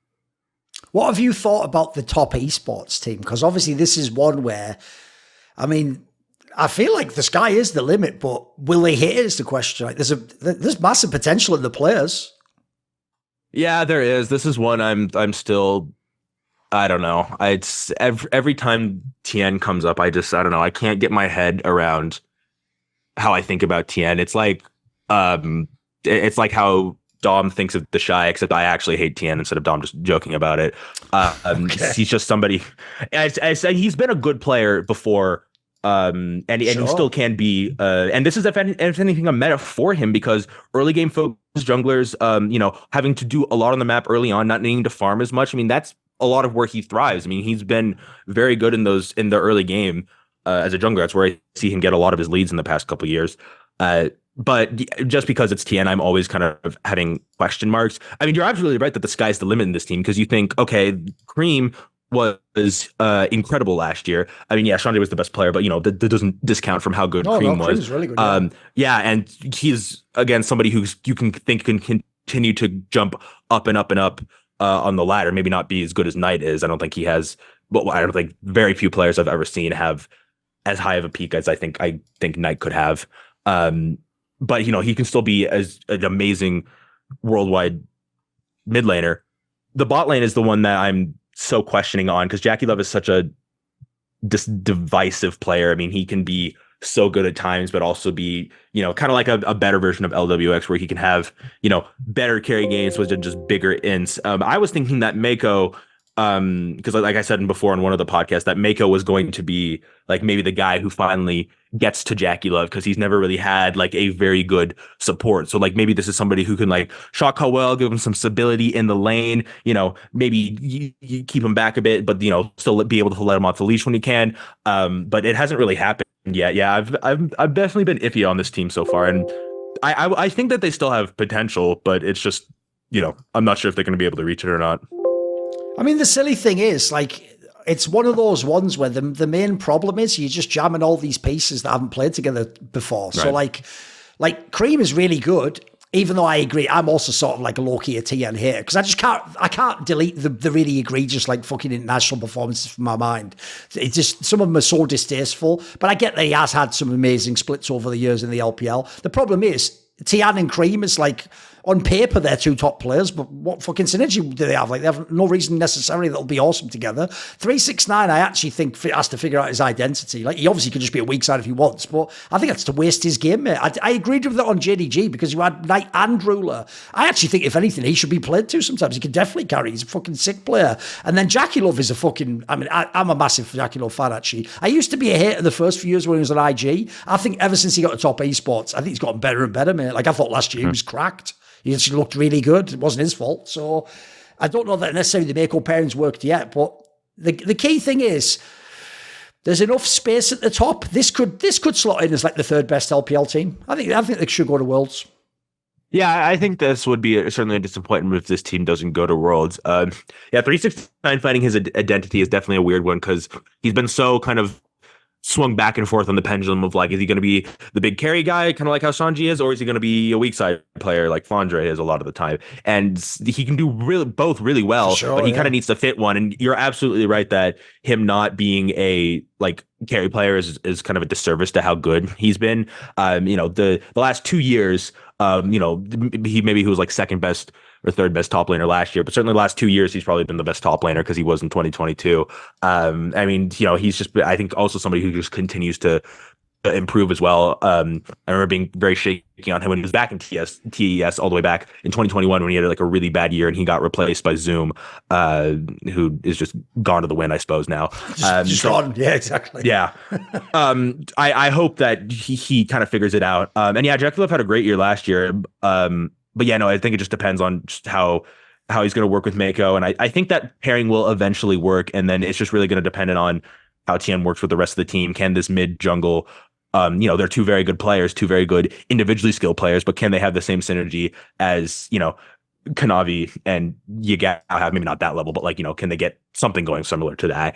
[SPEAKER 1] What have you thought about the top esports team? Because obviously this is one where, I mean, I feel like the sky is the limit, but will they hit it is the question. Like there's massive potential in the players.
[SPEAKER 2] Yeah, there is. This is one I'm still, I don't know. It's every time Tien comes up, I don't know. I can't get my head around how I think about Tien. It's like how Dom thinks of the Shy, except I actually hate Tien instead of Dom just joking about it. Okay. He's just somebody. I say he's been a good player before. And he still can be, and this is if anything a meta for him, because early game focused junglers, you know, having to do a lot on the map early on, not needing to farm as much. I mean, that's a lot of where he thrives. I mean, he's been very good in the early game as a jungler. That's where I see him get a lot of his leads in the past couple of years. But just because it's Tien, I'm always kind of having question marks. I mean, you're absolutely right that the sky's the limit in this team, because you think, okay, Cream was incredible last year. I mean, yeah, Chandra was the best player, but you know, that doesn't discount from how good Cream was.
[SPEAKER 1] Cream's really good,
[SPEAKER 2] yeah, and he's again somebody who you can think can continue to jump up and up and up on the ladder. Maybe not be as good as Knight is. I don't think he has. Well, I don't think very few players I've ever seen have as high of a peak as I think Knight could have. But you know, he can still be as an amazing worldwide mid laner. The bot lane is the one that I'm so questioning on, because Jackie Love is such a divisive player. I mean, he can be so good at times, but also be, you know, kind of like a better version of LWX, where he can have, you know, better carry games with just bigger ints. I was thinking that Mako, because like I said before in one of the podcasts, that Mako was going to be like maybe the guy who finally gets to Jackie Love, because he's never really had like a very good support. So like maybe this is somebody who can like shock how well, give him some stability in the lane, you know, maybe you keep him back a bit, but you know, still be able to let him off the leash when you can. But it hasn't really happened yet. Yeah, I've definitely been iffy on this team so far, and I think that they still have potential, but it's just, you know, I'm not sure if they're going to be able to reach it or not.
[SPEAKER 1] I mean, the silly thing is, like, it's one of those ones where the main problem is you're just jamming all these pieces that haven't played together before. Right. So like Cream is really good, even though I agree, I'm also sort of like a low-key Tien here, because I can't delete the really egregious like fucking international performances from my mind. It's just, some of them are so distasteful, but I get that he has had some amazing splits over the years in the LPL. The problem is Tien and Cream is like, on paper, they're two top players, but what fucking synergy do they have? Like, they have no reason necessarily that'll be awesome together. 369, I actually think, has to figure out his identity. Like, he obviously could just be a weak side if he wants, but I think that's to waste his game, mate. I agreed with that on JDG, because you had Knight and Ruler. I actually think, if anything, he should be played to sometimes. He can definitely carry. He's a fucking sick player. And then Jackie Love is a fucking, I mean, I'm a massive Jackie Love fan, actually. I used to be a hater the first few years when he was at IG. I think ever since he got to top esports, I think he's gotten better and better, mate. Like, I thought last year he was cracked. He just looked really good. It wasn't his fault. So I don't know that necessarily the Mako pairings worked yet, but the key thing is there's enough space at the top. This could slot in as like the third best LPL team. I think they should go to Worlds.
[SPEAKER 2] Yeah, I think this would be certainly a disappointment if this team doesn't go to Worlds. 369 finding his identity is definitely a weird one because he's been so kind of swung back and forth on the pendulum of like, is he going to be the big carry guy, kind of like how Gen.G is, or is he going to be a weak side player like Fondre is a lot of the time? And he can do both really well,
[SPEAKER 1] sure,
[SPEAKER 2] but he kind of needs to fit one. And you're absolutely right that him not being a like carry player is kind of a disservice to how good he's been. The last 2 years, he was like second best or third best top laner last year, but certainly the last 2 years, he's probably been the best top laner because he was in 2022. He's just, I think also somebody who just continues to improve as well. I remember being very shaky on him when he was back in TES all the way back in 2021 when he had like a really bad year and he got replaced by Zoom, who is just gone to the wind, I suppose now.
[SPEAKER 1] Just gone. Yeah, exactly.
[SPEAKER 2] Yeah. I hope that he kind of figures it out. Rajcula had a great year last year. I think it just depends on just how he's going to work with Mako. And I think that pairing will eventually work. And then it's just really going to depend on how Tien works with the rest of the team. Can this mid jungle, they're two very good players, two very good individually skilled players, but can they have the same synergy as, Kanavi and Yagao have? Maybe not that level, but can they get something going similar to that?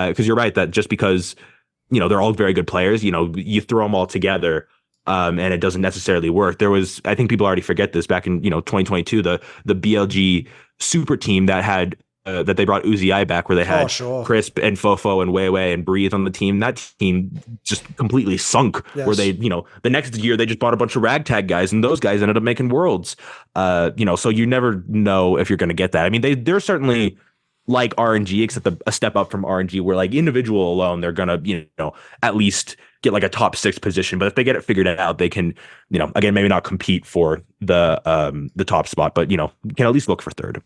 [SPEAKER 2] Because you're right that just because, they're all very good players, you throw them all together, and it doesn't necessarily work. There was, I think people already forget this, back in 2022, the BLG super team that had that they brought Uzi back, where they had Crisp and Fofo and Weiwei and Breathe on the team. That team just completely sunk. Yes. Where they, the next year they just bought a bunch of ragtag guys, and those guys ended up making Worlds. So you never know if you're going to get that. I mean, they're certainly like RNG, except a step up from RNG, where like individual alone, they're gonna, at least get like a top 6 position. But if they get it figured out, they can, again, maybe not compete for the top spot, but can at least look for third.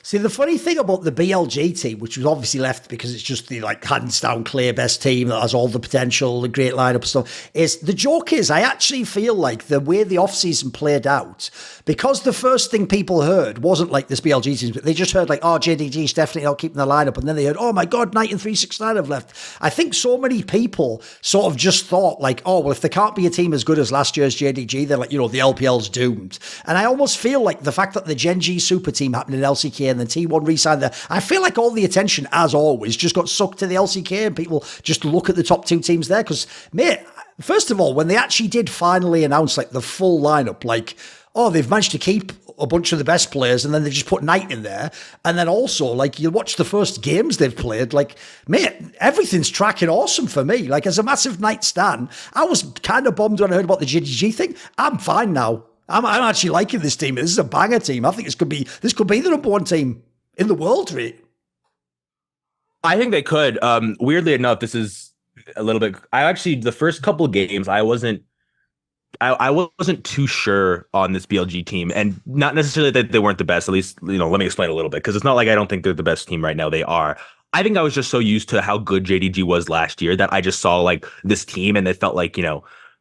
[SPEAKER 1] See, the funny thing about the BLG team, which was obviously left because it's just the like hands down clear best team that has all the potential, the great lineup stuff, is the joke is I actually feel like the way the offseason played out, because the first thing people heard wasn't like this BLG team, but they just heard like, oh, JDG's definitely not keeping the lineup. And then they heard, oh my God, Knight and 369 have left. I think so many people sort of just thought like, oh, well, if there can't be a team as good as last year's JDG, then like, the LPL's doomed. And I almost feel like the fact that the Gen.G super team happened in LCK and then T1 re-signed there, I feel like all the attention, as always, just got sucked to the LCK and people just look at the top 2 teams there. Because, mate, first of all, when they actually did finally announce like the full lineup, like, oh, they've managed to keep a bunch of the best players and then they just put Knight in there. And then also, like, you watch the first games they've played, like, mate, everything's tracking awesome for me. Like, as a massive Knight stan, I was kind of bummed when I heard about the JDG thing. I'm fine now. I'm actually liking this team. This is a banger team. I think this could be the number 1 team in the world, right?
[SPEAKER 2] I think they could. Weirdly enough, this is a little bit. The first couple of games, I wasn't too sure on this BLG team, and not necessarily that they weren't the best. At least, let me explain a little bit, because it's not like I don't think they're the best team right now. They are. I think I was just so used to how good JDG was last year that I just saw like this team, and it felt like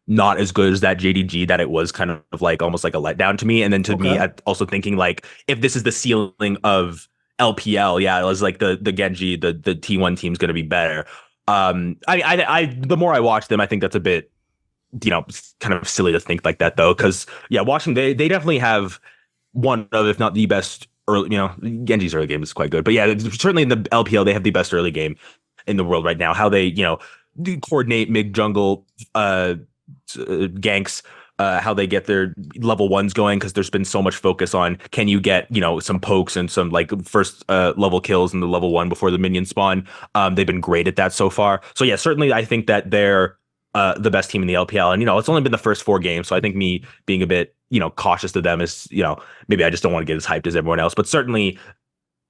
[SPEAKER 2] not as good as that JDG, that it was kind of like almost like a letdown to me. And then to me, I also thinking like, if this is the ceiling of LPL, it was like the Gen.G, the T1 team's going to be better. The more I watch them, I think that's a bit, kind of silly to think like that though. Cause watching, they definitely have one of, if not the best early, Gen.G's early game is quite good, but certainly in the LPL, they have the best early game in the world right now. How they, coordinate mid jungle, ganks, how they get their level 1s going, because there's been so much focus on can you get some pokes and some like first level kills in the level 1 before the minions spawn. They've been great at that so far. So certainly I think that they're the best team in the LPL, and it's only been the first 4 games, so I think me being a bit cautious to them is maybe I just don't want to get as hyped as everyone else, but certainly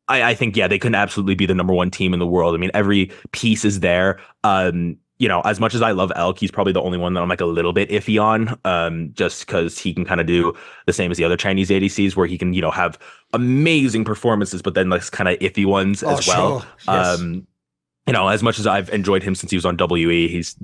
[SPEAKER 2] I think they can absolutely be the number 1 team in the world. I mean, every piece is there. As much as I love Elk, he's probably the only one that I'm like a little bit iffy on, just because he can kind of do the same as the other Chinese ADCs, where he can, have amazing performances, but then like kind of iffy ones as well. Yes. As much as I've enjoyed him since he was on WE, he's,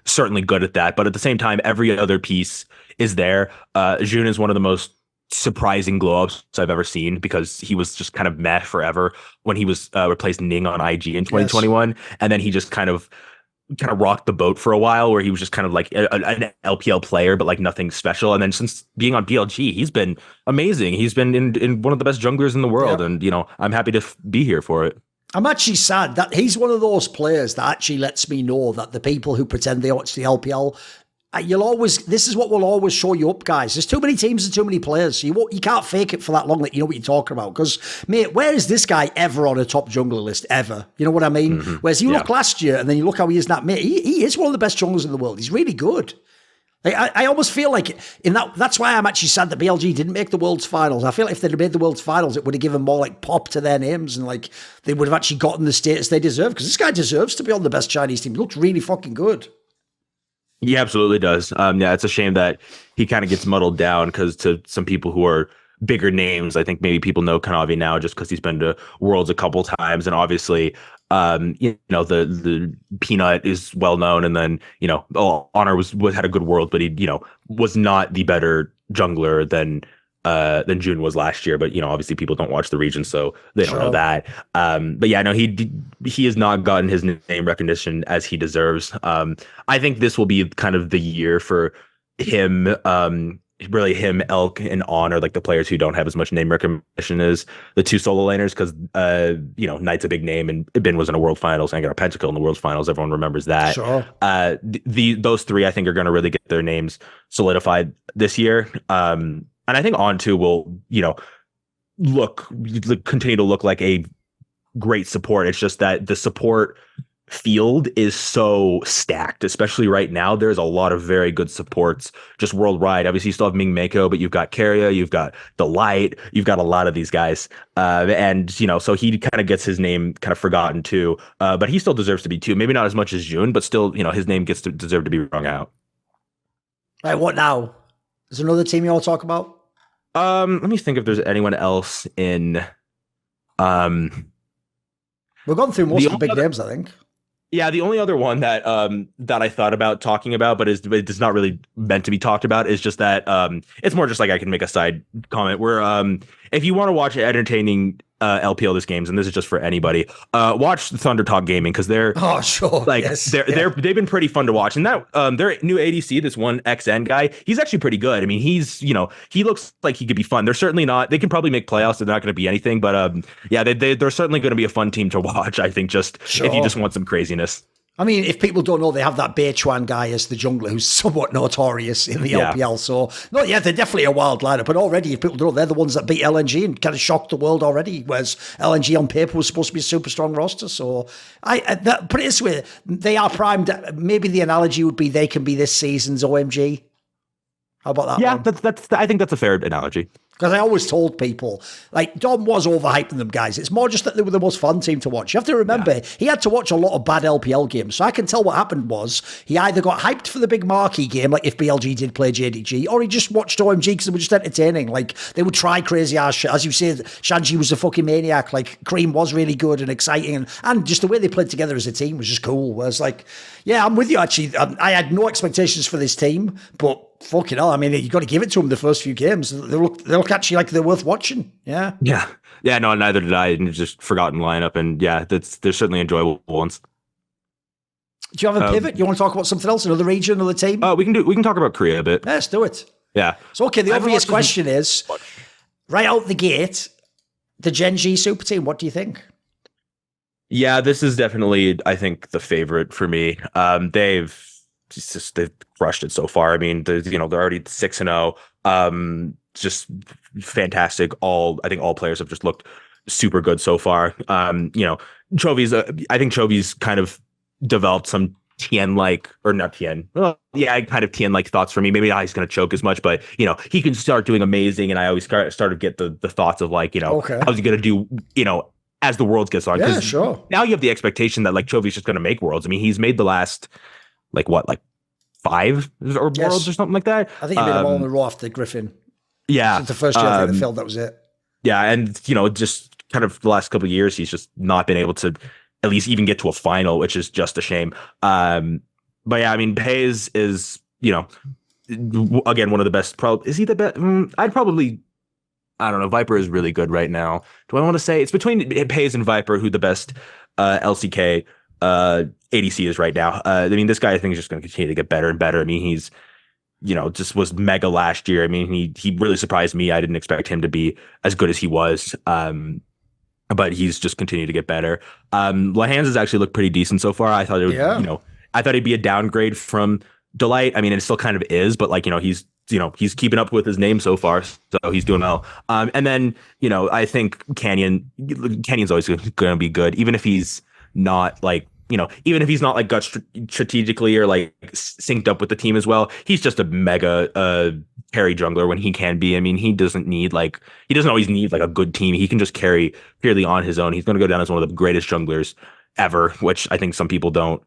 [SPEAKER 2] certainly good at that. But at the same time, every other piece is there. Jun is one of the most surprising glow ups I've ever seen, because he was just kind of meh forever when he was replaced Ning on IG in 2021. Yes. And then he just kind of rocked the boat for a while, where he was just kind of like an LPL player, but like nothing special. And then since being on BLG, he's been amazing. He's been in one of the best junglers in the world. Yep. And, you know, I'm happy to be here for it.
[SPEAKER 1] I'm actually sad that he's one of those players that actually lets me know that the people who pretend they watch the LPL, this is what will always show you up, guys. There's too many teams and too many players. So you can't fake it for that long that you know what you're talking about. Because, mate, where is this guy ever on a top jungler list, ever? You know what I mean? Mm-hmm. Whereas you look last year and then you look how he is now, mate, he is one of the best junglers in the world. He's really good. Like, I almost feel like that's why I'm actually sad that BLG didn't make the World's Finals. I feel like if they'd made the World's Finals, it would have given more like pop to their names, and like they would have actually gotten the status they deserve, because this guy deserves to be on the best Chinese team. He looks really fucking good.
[SPEAKER 2] He absolutely does. Yeah, it's a shame that he kind of gets muddled down, because to some people who are bigger names, I think maybe people know Kanavi now just because he's been to Worlds a couple times, and obviously you know, the Peanut is well known, and then, you know, Honor had a good World, but he, you know, was not the better jungler than June was last year. But, you know, obviously people don't watch the region, so they don't know that. But yeah, no, he has not gotten his name recognition as he deserves. I think this will be kind of the year for him. Really, him, Elk, and On are like the players who don't have as much name recognition as the two solo laners, because you know, Knight's a big name, and Bin was in a World Finals and got a pentakill in the World Finals. Everyone remembers that. Sure. Those three, I think, are going to really get their names solidified this year. And I think On too will, you know, continue to look like a great support. It's just that the support field is so stacked, especially right now. There's a lot of very good supports just worldwide. Obviously, you still have Ming Mako, but you've got Keria, you've got Delight, you've got a lot of these guys. And, you know, so he kind of gets his name kind of forgotten too. But he still deserves to be too. Maybe not as much as June, but still, you know, his name deserve to be rung out.
[SPEAKER 1] All right, what now? Is there another team you want to talk about?
[SPEAKER 2] Let me think if there's anyone else in.
[SPEAKER 1] We've gone through most of the big names, I think.
[SPEAKER 2] Yeah, the only other one that I thought about talking about, but it's not really meant to be talked about, is just that it's more just like I can make a side comment where if you want to watch entertaining LPL this games, and this is just for anybody, watch Thunder Talk Gaming, because they're they've been pretty fun to watch, and that their new ADC, this one XN guy, he's actually pretty good. I mean, he's, you know, he looks like he could be fun. They're certainly not, they can probably make playoffs, they're not going to be anything, but yeah, they're certainly going to be a fun team to watch, I think, just if you just want some craziness.
[SPEAKER 1] I mean, if people don't know, they have that Beichuan guy as the jungler who's somewhat notorious in the LPL. So, no, yeah, they're definitely a wild lineup. But already, if people don't know, they're the ones that beat LNG and kind of shocked the world already, whereas LNG on paper was supposed to be a super strong roster. So, put it this way, they are primed. Maybe the analogy would be they can be this season's OMG. How about that?
[SPEAKER 2] Yeah, that's I think that's a fair analogy.
[SPEAKER 1] Because I always told people, like, Dom was overhyping them guys. It's more just that they were the most fun team to watch. You have to remember, he had to watch a lot of bad LPL games. So I can tell what happened was he either got hyped for the big marquee game, like if BLG did play JDG, or he just watched OMG because they were just entertaining. Like, they would try crazy ass shit. As you said, Gen.G was a fucking maniac. Like, Cream was really good and exciting. And just the way they played together as a team was just cool. Whereas, like, yeah, I'm with you, actually. I had no expectations for this team, but fucking hell, I mean, you got to give it to them the first few games. They look actually like they're worth watching. Yeah.
[SPEAKER 2] No, neither did I. Just forgotten lineup, and yeah, they're certainly enjoyable ones.
[SPEAKER 1] Do you have a pivot? You want to talk about something else? Another region, another team?
[SPEAKER 2] We can talk about Korea a bit.
[SPEAKER 1] Yeah, let's do it.
[SPEAKER 2] Yeah.
[SPEAKER 1] So okay, the obvious question is, right out the gate, the Gen.G super team. What do you think?
[SPEAKER 2] Yeah, this is definitely, I think, the favorite for me. They've crushed it so far. I mean, they're already 6-0. Just fantastic. I think all players have just looked super good so far. Chovy's, I think Chovy's kind of developed some Tien-like, or not Tien. Well, yeah, kind of Tien-like thoughts for me. Maybe not he's going to choke as much, but, he can start doing amazing. And I always start to get the thoughts of like, how's he going to do, as the Worlds gets on.
[SPEAKER 1] Yeah, sure.
[SPEAKER 2] Now you have the expectation that like Chovy's just going to make Worlds. I mean, he's made the last, like 5 or Worlds or something like that.
[SPEAKER 1] I think he made them all in the row after Griffin.
[SPEAKER 2] Yeah.
[SPEAKER 1] Since the first year I think they failed, that was it.
[SPEAKER 2] Yeah, and, just kind of the last couple of years, he's just not been able to at least even get to a final, which is just a shame. But yeah, I mean, Pays is, again, one of the best. Is he the best? I'd probably I don't know. Viper is really good right now. Do I want to say it's between Pays and Viper who the best LCK ADC is right now? I mean, this guy I think is just going to continue to get better and better. I mean, he's just was mega last year. I mean, he really surprised me. I didn't expect him to be as good as he was. But he's just continued to get better. Lehans has actually looked pretty decent so far. I thought it would, I thought he'd be a downgrade from Delight. I mean, it still kind of is, but like, he's keeping up with his name so far, so he's doing well. And then, I think Canyon's always going to be good, even if he's not like, even if he's not like gut strategically or like synced up with the team as well. He's just a mega carry jungler when he can be. I mean, he doesn't always need like a good team. He can just carry purely on his own. He's going to go down as one of the greatest junglers ever, which I think some people don't.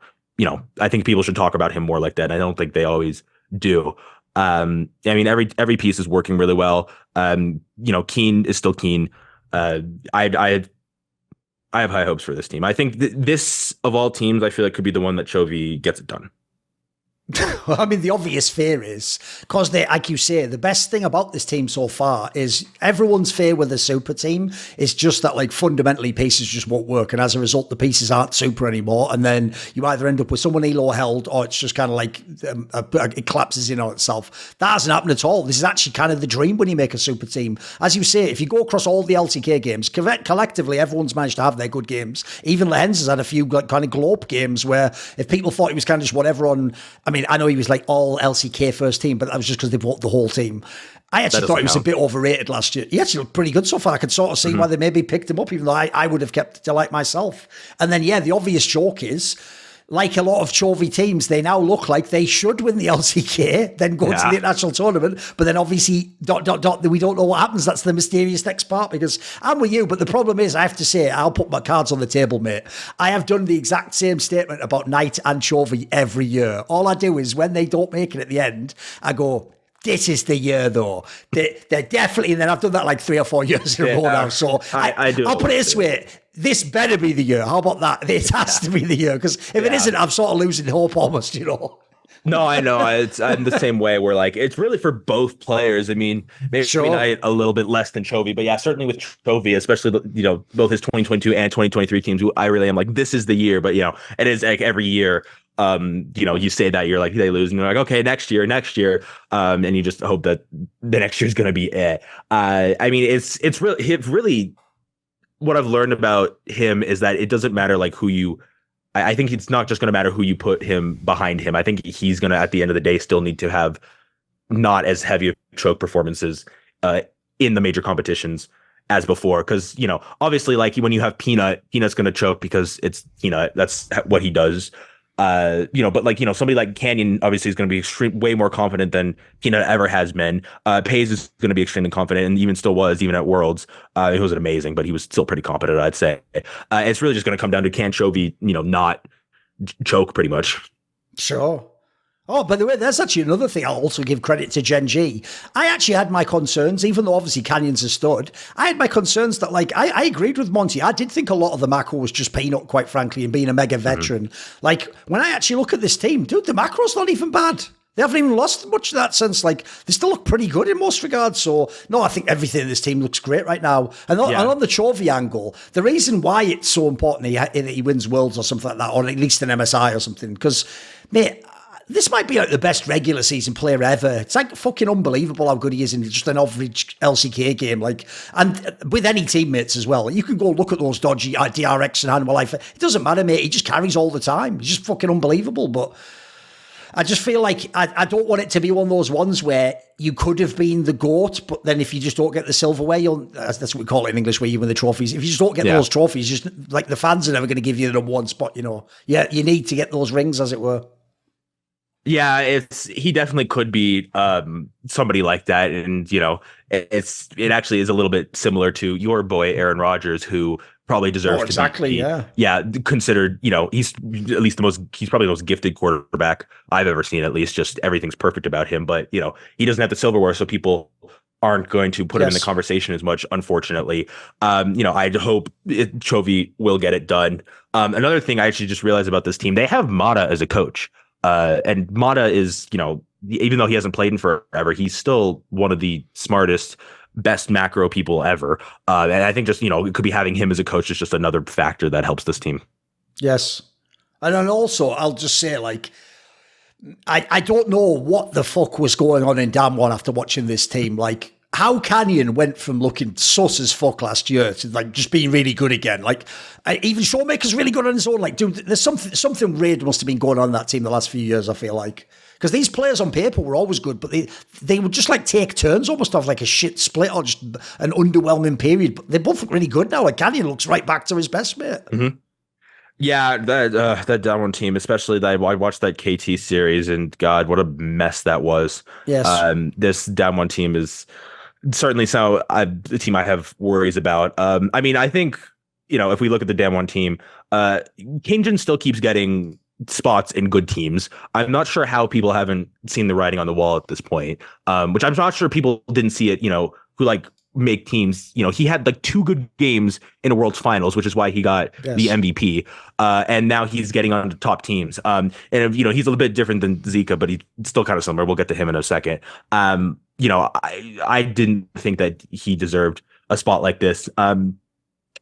[SPEAKER 2] I think people should talk about him more like that. I don't think they always do. I mean, every piece is working really well. Keen is still Keen. I have high hopes for this team. I think this, of all teams, I feel like could be the one that Chovy gets it done.
[SPEAKER 1] I mean, the obvious fear is, because like you say, the best thing about this team so far is everyone's fear with the super team is just that, like, fundamentally pieces just won't work. And as a result, the pieces aren't super anymore. And then you either end up with someone elo held or it's just kind of like it collapses in on itself. That hasn't happened at all. This is actually kind of the dream when you make a super team. As you say, if you go across all the LCK games, collectively, everyone's managed to have their good games. Even Lehens has had a few kind of globe games where if people thought he was kind of just whatever I know he was like all LCK first team, but that was just because they bought the whole team. I actually thought he was a bit overrated last year. He actually looked pretty good so far. I could sort of see why they maybe picked him up, even though I would have kept Delight myself. And then, the obvious joke is, like a lot of Chovy teams, they now look like they should win the LCK, then go to the international tournament. But then obviously, we don't know what happens. That's the mysterious next part, because I'm with you. But the problem is, I have to say, I'll put my cards on the table, mate. I have done the exact same statement about Knight and Chovy every year. All I do is when they don't make it at the end, I go, this is the year, though. They're definitely, and then I've done that like 3 or 4 years in a row now. So I'll put it this way. This better be the year. How about that? It has to be the year, because if it isn't, I'm sort of losing hope almost,
[SPEAKER 2] No, I know. I'm the same way. Where like it's really for both players. I mean, maybe Knight a little bit less than Chovy, but certainly with Chovy, especially both his 2022 and 2023 teams. I really am like, this is the year. But it is like every year. You say that you're like they lose, and you're like, okay, next year, and you just hope that the next year is going to be it. I mean, it's really what I've learned about him is that it doesn't matter like who you. I think it's not just going to matter who you put him behind him. I think he's going to, at the end of the day, still need to have not as heavy of choke performances in the major competitions as before. Because, obviously, like when you have Peanut's going to choke because it's Peanut. That's what he does. But like, somebody like Canyon obviously is going to be way more confident than Peanut ever has been. Pays is going to be extremely confident, and even still was, even at Worlds. He wasn't amazing, but he was still pretty competent, I'd say. It's really just going to come down to can Chovy, not choke pretty much. Sure.
[SPEAKER 1] Oh, by the way, there's actually another thing I'll also give credit to Gen.G. I actually had my concerns, even though obviously Canyon's a stud. I had my concerns that, like, I agreed with Monty. I did think a lot of the macro was just Peanut, quite frankly, and being a mega veteran. Like, when I actually look at this team, dude, the macro's not even bad. They haven't even lost much in that sense. Like, they still look pretty good in most regards. So, no, I think everything in this team looks great right now. And on the Chovy angle, the reason why it's so important that he wins Worlds or something like that, or at least an MSI or something, because, mate, this might be like the best regular season player ever. It's like fucking unbelievable how good he is in just an average LCK game. Like, and with any teammates as well. You can go look at those dodgy DRX and Animal Life. It doesn't matter, mate. He just carries all the time. He's just fucking unbelievable. But I just feel like I don't want it to be one of those ones where you could have been the GOAT, but then if you just don't get the silverware, that's what we call it in English, where you win the trophies. If you just don't get those trophies, just like the fans are never going to give you the number one spot, Yeah, you need to get those rings, as it were.
[SPEAKER 2] Yeah, he definitely could be somebody like that, and it actually is a little bit similar to your boy Aaron Rodgers, who probably deserves to be considered. He's at least he's probably the most gifted quarterback I've ever seen. At least, just everything's perfect about him. But he doesn't have the silverware, so people aren't going to put him in the conversation as much. Unfortunately, I hope Chovy will get it done. Another thing I actually just realized about this team, they have Mata as a coach. And Mata is, even though he hasn't played in forever, he's still one of the smartest best macro people ever. And I think just, it could be having him as a coach is just another factor that helps this team.
[SPEAKER 1] Yes. And then also, I'll just say, like, I don't know what the fuck was going on in Damwon after watching this team. Like, how Canyon went from looking sus as fuck last year to like just being really good again. Like, even Showmaker's really good on his own. Like, dude, there's something weird must have been going on in that team the last few years, I feel like. Because these players on paper were always good, but they would just like take turns almost off like a shit split or just an underwhelming period. But they both look really good now. Like, Canyon looks right back to his best, mate.
[SPEAKER 2] Mm-hmm. Yeah, that Damwon team, especially I watched that KT series, and God, what a mess that was.
[SPEAKER 1] Yes.
[SPEAKER 2] This Damwon team is certainly the team I have worries about. I mean, I think, if we look at the Damwon team, Kingdon still keeps getting spots in good teams. I'm not sure how people haven't seen the writing on the wall at this point, which I'm not sure people didn't see it, who like make teams. He had like 2 good games in a World's Finals, which is why he got the MVP. And now he's getting on to top teams. And he's a little bit different than Zika, but he's still kind of similar. We'll get to him in a second. I didn't think that he deserved a spot like this.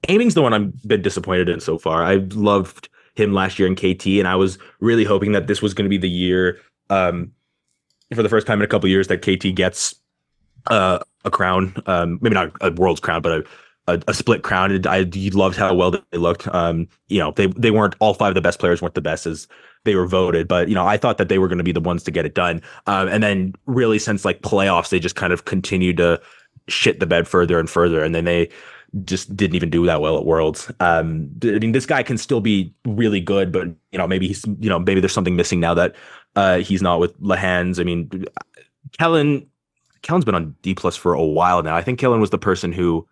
[SPEAKER 2] Aiming's the one I've been disappointed in so far. I loved him last year in KT, and I was really hoping that this was going to be the year, for the first time in a couple of years, that KT gets a crown. Maybe not a world's crown, but a split crown. I loved how well they looked. They weren't, all 5 of the best players weren't the best as they were voted, but I thought that they were going to be the ones to get it done. And then really since like playoffs, they just kind of continued to shit the bed further and further, and then they just didn't even do that well at Worlds. I mean, this guy can still be really good, but maybe he's maybe there's something missing now that he's not with Lehans. I mean, Kellen's been on D+ for a while now. I think Kellen was the person who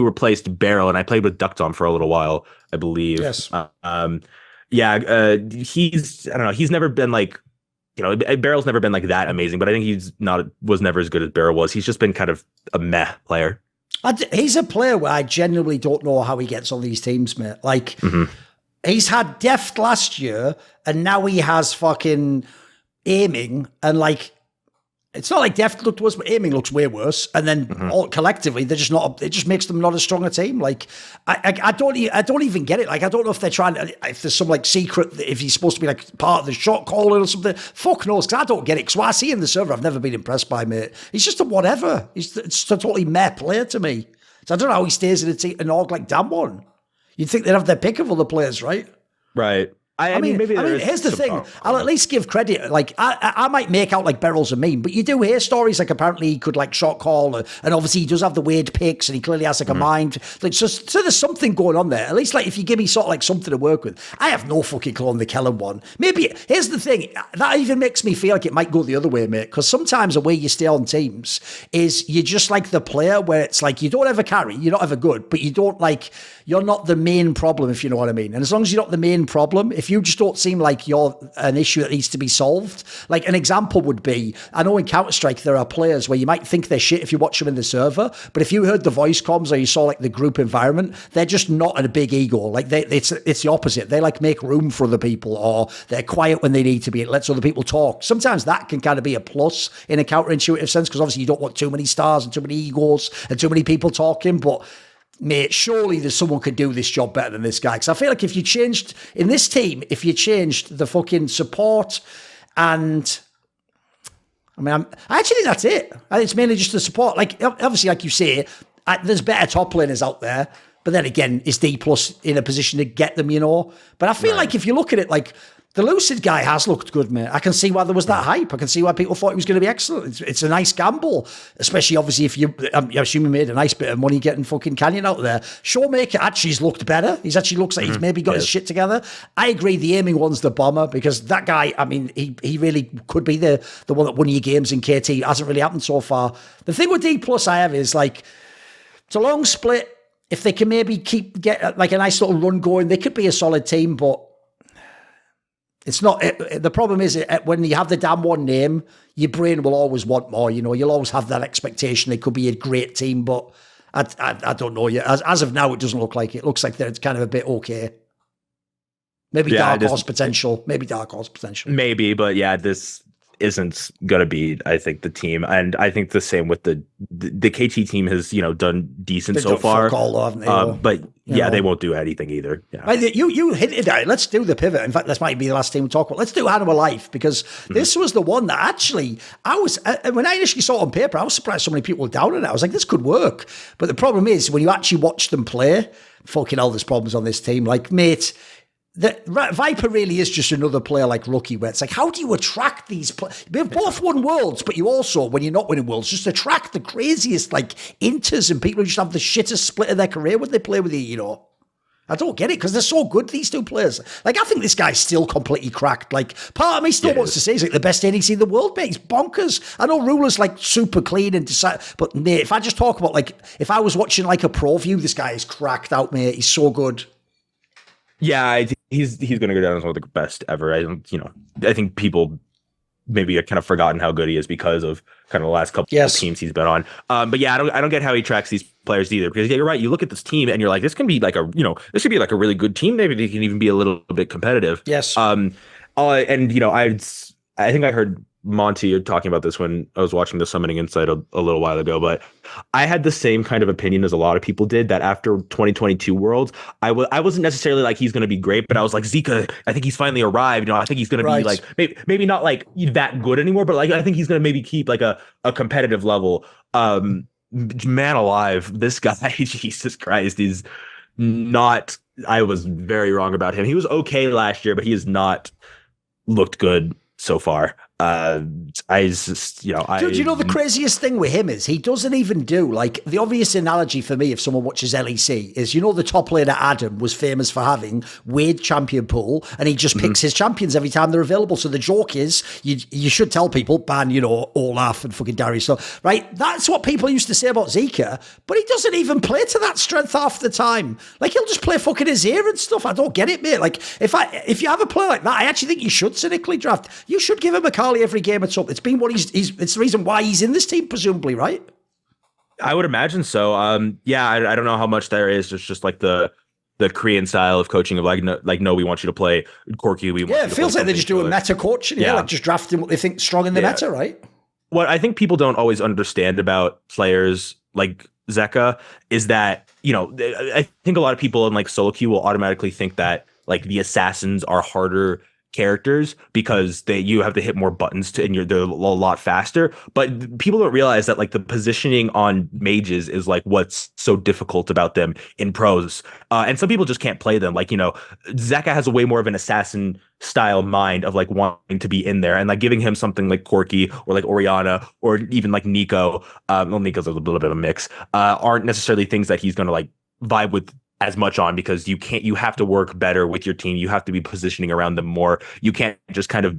[SPEAKER 2] replaced Beryl, and I played with Duckdom for a little while, I believe.
[SPEAKER 1] Yes.
[SPEAKER 2] He's, I don't know, he's never been like, Beryl's never been like that amazing, but I think was never as good as Beryl was. He's just been kind of a meh player.
[SPEAKER 1] He's a player where I genuinely don't know how he gets on these teams, mate. Like, he's had Deft last year, and now he has fucking Aiming, and like, it's not like Deft looked worse, but Aiming looks way worse. And then all collectively, they're just not. It just makes them not a stronger team. Like, I don't even get it. Like, I don't know if they're trying to, if there's some like secret, if he's supposed to be like part of the shot caller or something. Fuck knows, because I don't get it. Because what I see in the server, I've never been impressed by, mate. He's just a whatever. It's a totally meh player to me. So I don't know how he stays in an org like Damwon. You'd think they'd have their pick of other players, right?
[SPEAKER 2] Right. I mean,
[SPEAKER 1] here's the thing. I'll at least give credit. Like, I might make out like Beryl's a meme, but you do hear stories like apparently he could like shot call, and obviously he does have the weird picks, and he clearly has like a mind. Like, so there's something going on there. At least like if you give me sort of like something to work with. I have no fucking clue on the Kellen one. Maybe here's the thing that even makes me feel like it might go the other way, mate. Because sometimes the way you stay on teams is you're just like the player where it's like you don't ever carry, you're not ever good, but you don't like. You're not the main problem, if you know what I mean. And as long as you're not the main problem, if you just don't seem like you're an issue that needs to be solved, like an example would be, I know in Counter-Strike there are players where you might think they're shit if you watch them in the server, but if you heard the voice comms or you saw like the group environment, they're just not a big ego. Like it's the opposite. They like make room for other people, or they're quiet when they need to be. It lets other people talk. Sometimes that can kind of be a plus in a counterintuitive sense, because obviously you don't want too many stars and too many egos and too many people talking, but mate, surely there's someone could do this job better than this guy. Because I feel like if you changed in this team, if you changed the fucking support, and I mean, I actually think that's it. I think it's mainly just the support. Like, obviously, like you say, there's better top laners out there. But then again, is D+ in a position to get them, But I feel like if you look at it, like, the Lucid guy has looked good, mate. I can see why there was that hype. I can see why people thought he was going to be excellent. It's a nice gamble, especially obviously if you, I'm assuming, made a nice bit of money getting fucking Canyon out there. Showmaker actually has looked better. He's actually looks like he's maybe got his shit together. I agree. The aiming one's the bomber, because that guy, I mean, he really could be the one that won your games in KT. It hasn't really happened so far. The thing with D+ I have is like, it's a long split. If they can maybe get like a nice little run going, they could be a solid team, but it's not. The problem is when you have the Damwon name, your brain will always want more. You'll always have that expectation. They could be a great team, but I don't know yet. As of now, it doesn't look like it. It looks like it's kind of a bit okay. Maybe dark horse potential. Maybe, but yeah,
[SPEAKER 2] isn't going to be, I think, the team. And I think the same with the KT team has, done decent
[SPEAKER 1] They've
[SPEAKER 2] so
[SPEAKER 1] done
[SPEAKER 2] far.
[SPEAKER 1] fuck all, haven't they,
[SPEAKER 2] but they won't do anything either. Yeah.
[SPEAKER 1] Right, you hinted at it. Let's do the pivot. In fact, this might be the last team we talk about. Let's do Animal Life, because this was the one that actually when I initially saw it on paper, I was surprised so many people were down on it. I was like, this could work. But the problem is, when you actually watch them play, fucking hell, there's problems on this team. Like, mate, Viper really is just another player like Rookie, where it's like, how do you attract these players? They've both won worlds, but you also, when you're not winning worlds, just attract the craziest like inters and people who just have the shittest split of their career when they play with you, I don't get it, because they're so good, these two players. Like, I think this guy's still completely cracked. Like, part of me still wants to say he's like the best ADC in the world, mate. He's bonkers. I know Ruler's like super clean and but mate, if I just talk about like, if I was watching like a pro view, this guy is cracked out, mate. He's so good.
[SPEAKER 2] Yeah, he's going to go down as one of the best ever. I think people maybe have kind of forgotten how good he is because of kind of the last couple of teams he's been on. But yeah, I don't get how he tracks these players either, because you're right. You look at this team and you're like, this can be like this could be like a really good team. Maybe they can even be a little bit competitive.
[SPEAKER 1] Yes.
[SPEAKER 2] I think I heard Monty talking about this when I was watching the Summoning Insight a little while ago, but I had the same kind of opinion as a lot of people did, that after 2022 Worlds, I wasn't necessarily like he's going to be great, but I was like, Zika, I think he's finally arrived. I think he's going to be like maybe not like that good anymore, but like I think he's going to maybe keep like a competitive level. Man alive, this guy, Jesus Christ, he's not. I was very wrong about him. He was okay last year, but he has not looked good so far. Dude,
[SPEAKER 1] the craziest thing with him is he doesn't even do, like, the obvious analogy for me, if someone watches LEC, is, the top laner Adam was famous for having weird champion pool, and he just picks his champions every time they're available. So the joke is, you should tell people, ban, Olaf and fucking Darius. So, right, that's what people used to say about Zika, but he doesn't even play to that strength half the time. Like, he'll just play fucking Azir and stuff. I don't get it, mate. Like, if you have a player like that, I actually think you should cynically draft. You should give him a every game it's up. It's been what it's the reason why he's in this team, presumably, right?
[SPEAKER 2] I would imagine so. I don't know how much there is. It's just like the Korean style of coaching of no, we want you to play Corki.
[SPEAKER 1] It feels like they're just doing meta coaching. Yeah, like just drafting what they think strong in the meta, right?
[SPEAKER 2] What I think people don't always understand about players like Zeka is that, I think a lot of people in like solo queue will automatically think that like the assassins are harder characters because you have to hit more buttons and they're a lot faster, but people don't realize that like the positioning on mages is like what's so difficult about them in pros, and some people just can't play them. Like, Zeka has a way more of an assassin style mind of like wanting to be in there, and like giving him something like Corki or like Orianna or even like Nico, Nico's a little bit of a mix, aren't necessarily things that he's going to like vibe with as much on, because you have to work better with your team. You have to be positioning around them more. You can't just kind of,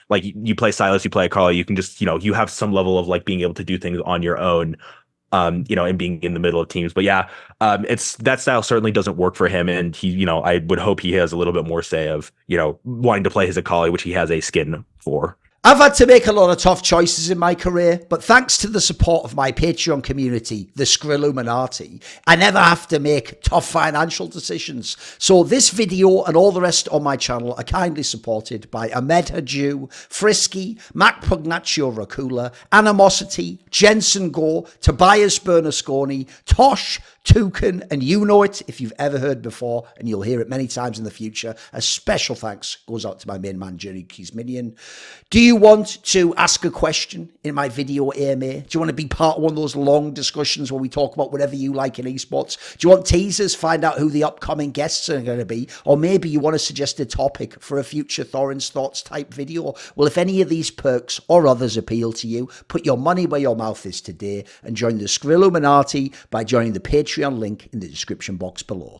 [SPEAKER 2] like you play Silas, you play Akali, you can just, you have some level of like being able to do things on your own, and being in the middle of teams. But yeah, it's that style certainly doesn't work for him. And he, I would hope he has a little bit more say of, wanting to play his Akali, which he has a skin for.
[SPEAKER 1] I've had to make a lot of tough choices in my career, but thanks to the support of my Patreon community, the Skrilluminati, I never have to make tough financial decisions. So this video and all the rest on my channel are kindly supported by Ahmed Hadjou, Frisky, Pugnatio, Rajcula, Animosity, Jensen Goh, Tobias Bernasconi, Tosh, Torin, and you know it if you've ever heard before, and you'll hear it many times in the future. A special thanks goes out to my main man, Gen.G's minion. Do you want to ask a question in my video AMA? Do you want to be part of one of those long discussions where we talk about whatever you like in esports? Do you want teasers, find out who the upcoming guests are going to be? Or maybe you want to suggest a topic for a future Thorin's Thoughts type video? Well, if any of these perks or others appeal to you, put your money where your mouth is today and join the Skrilluminati by joining the Patreon link in the description box below.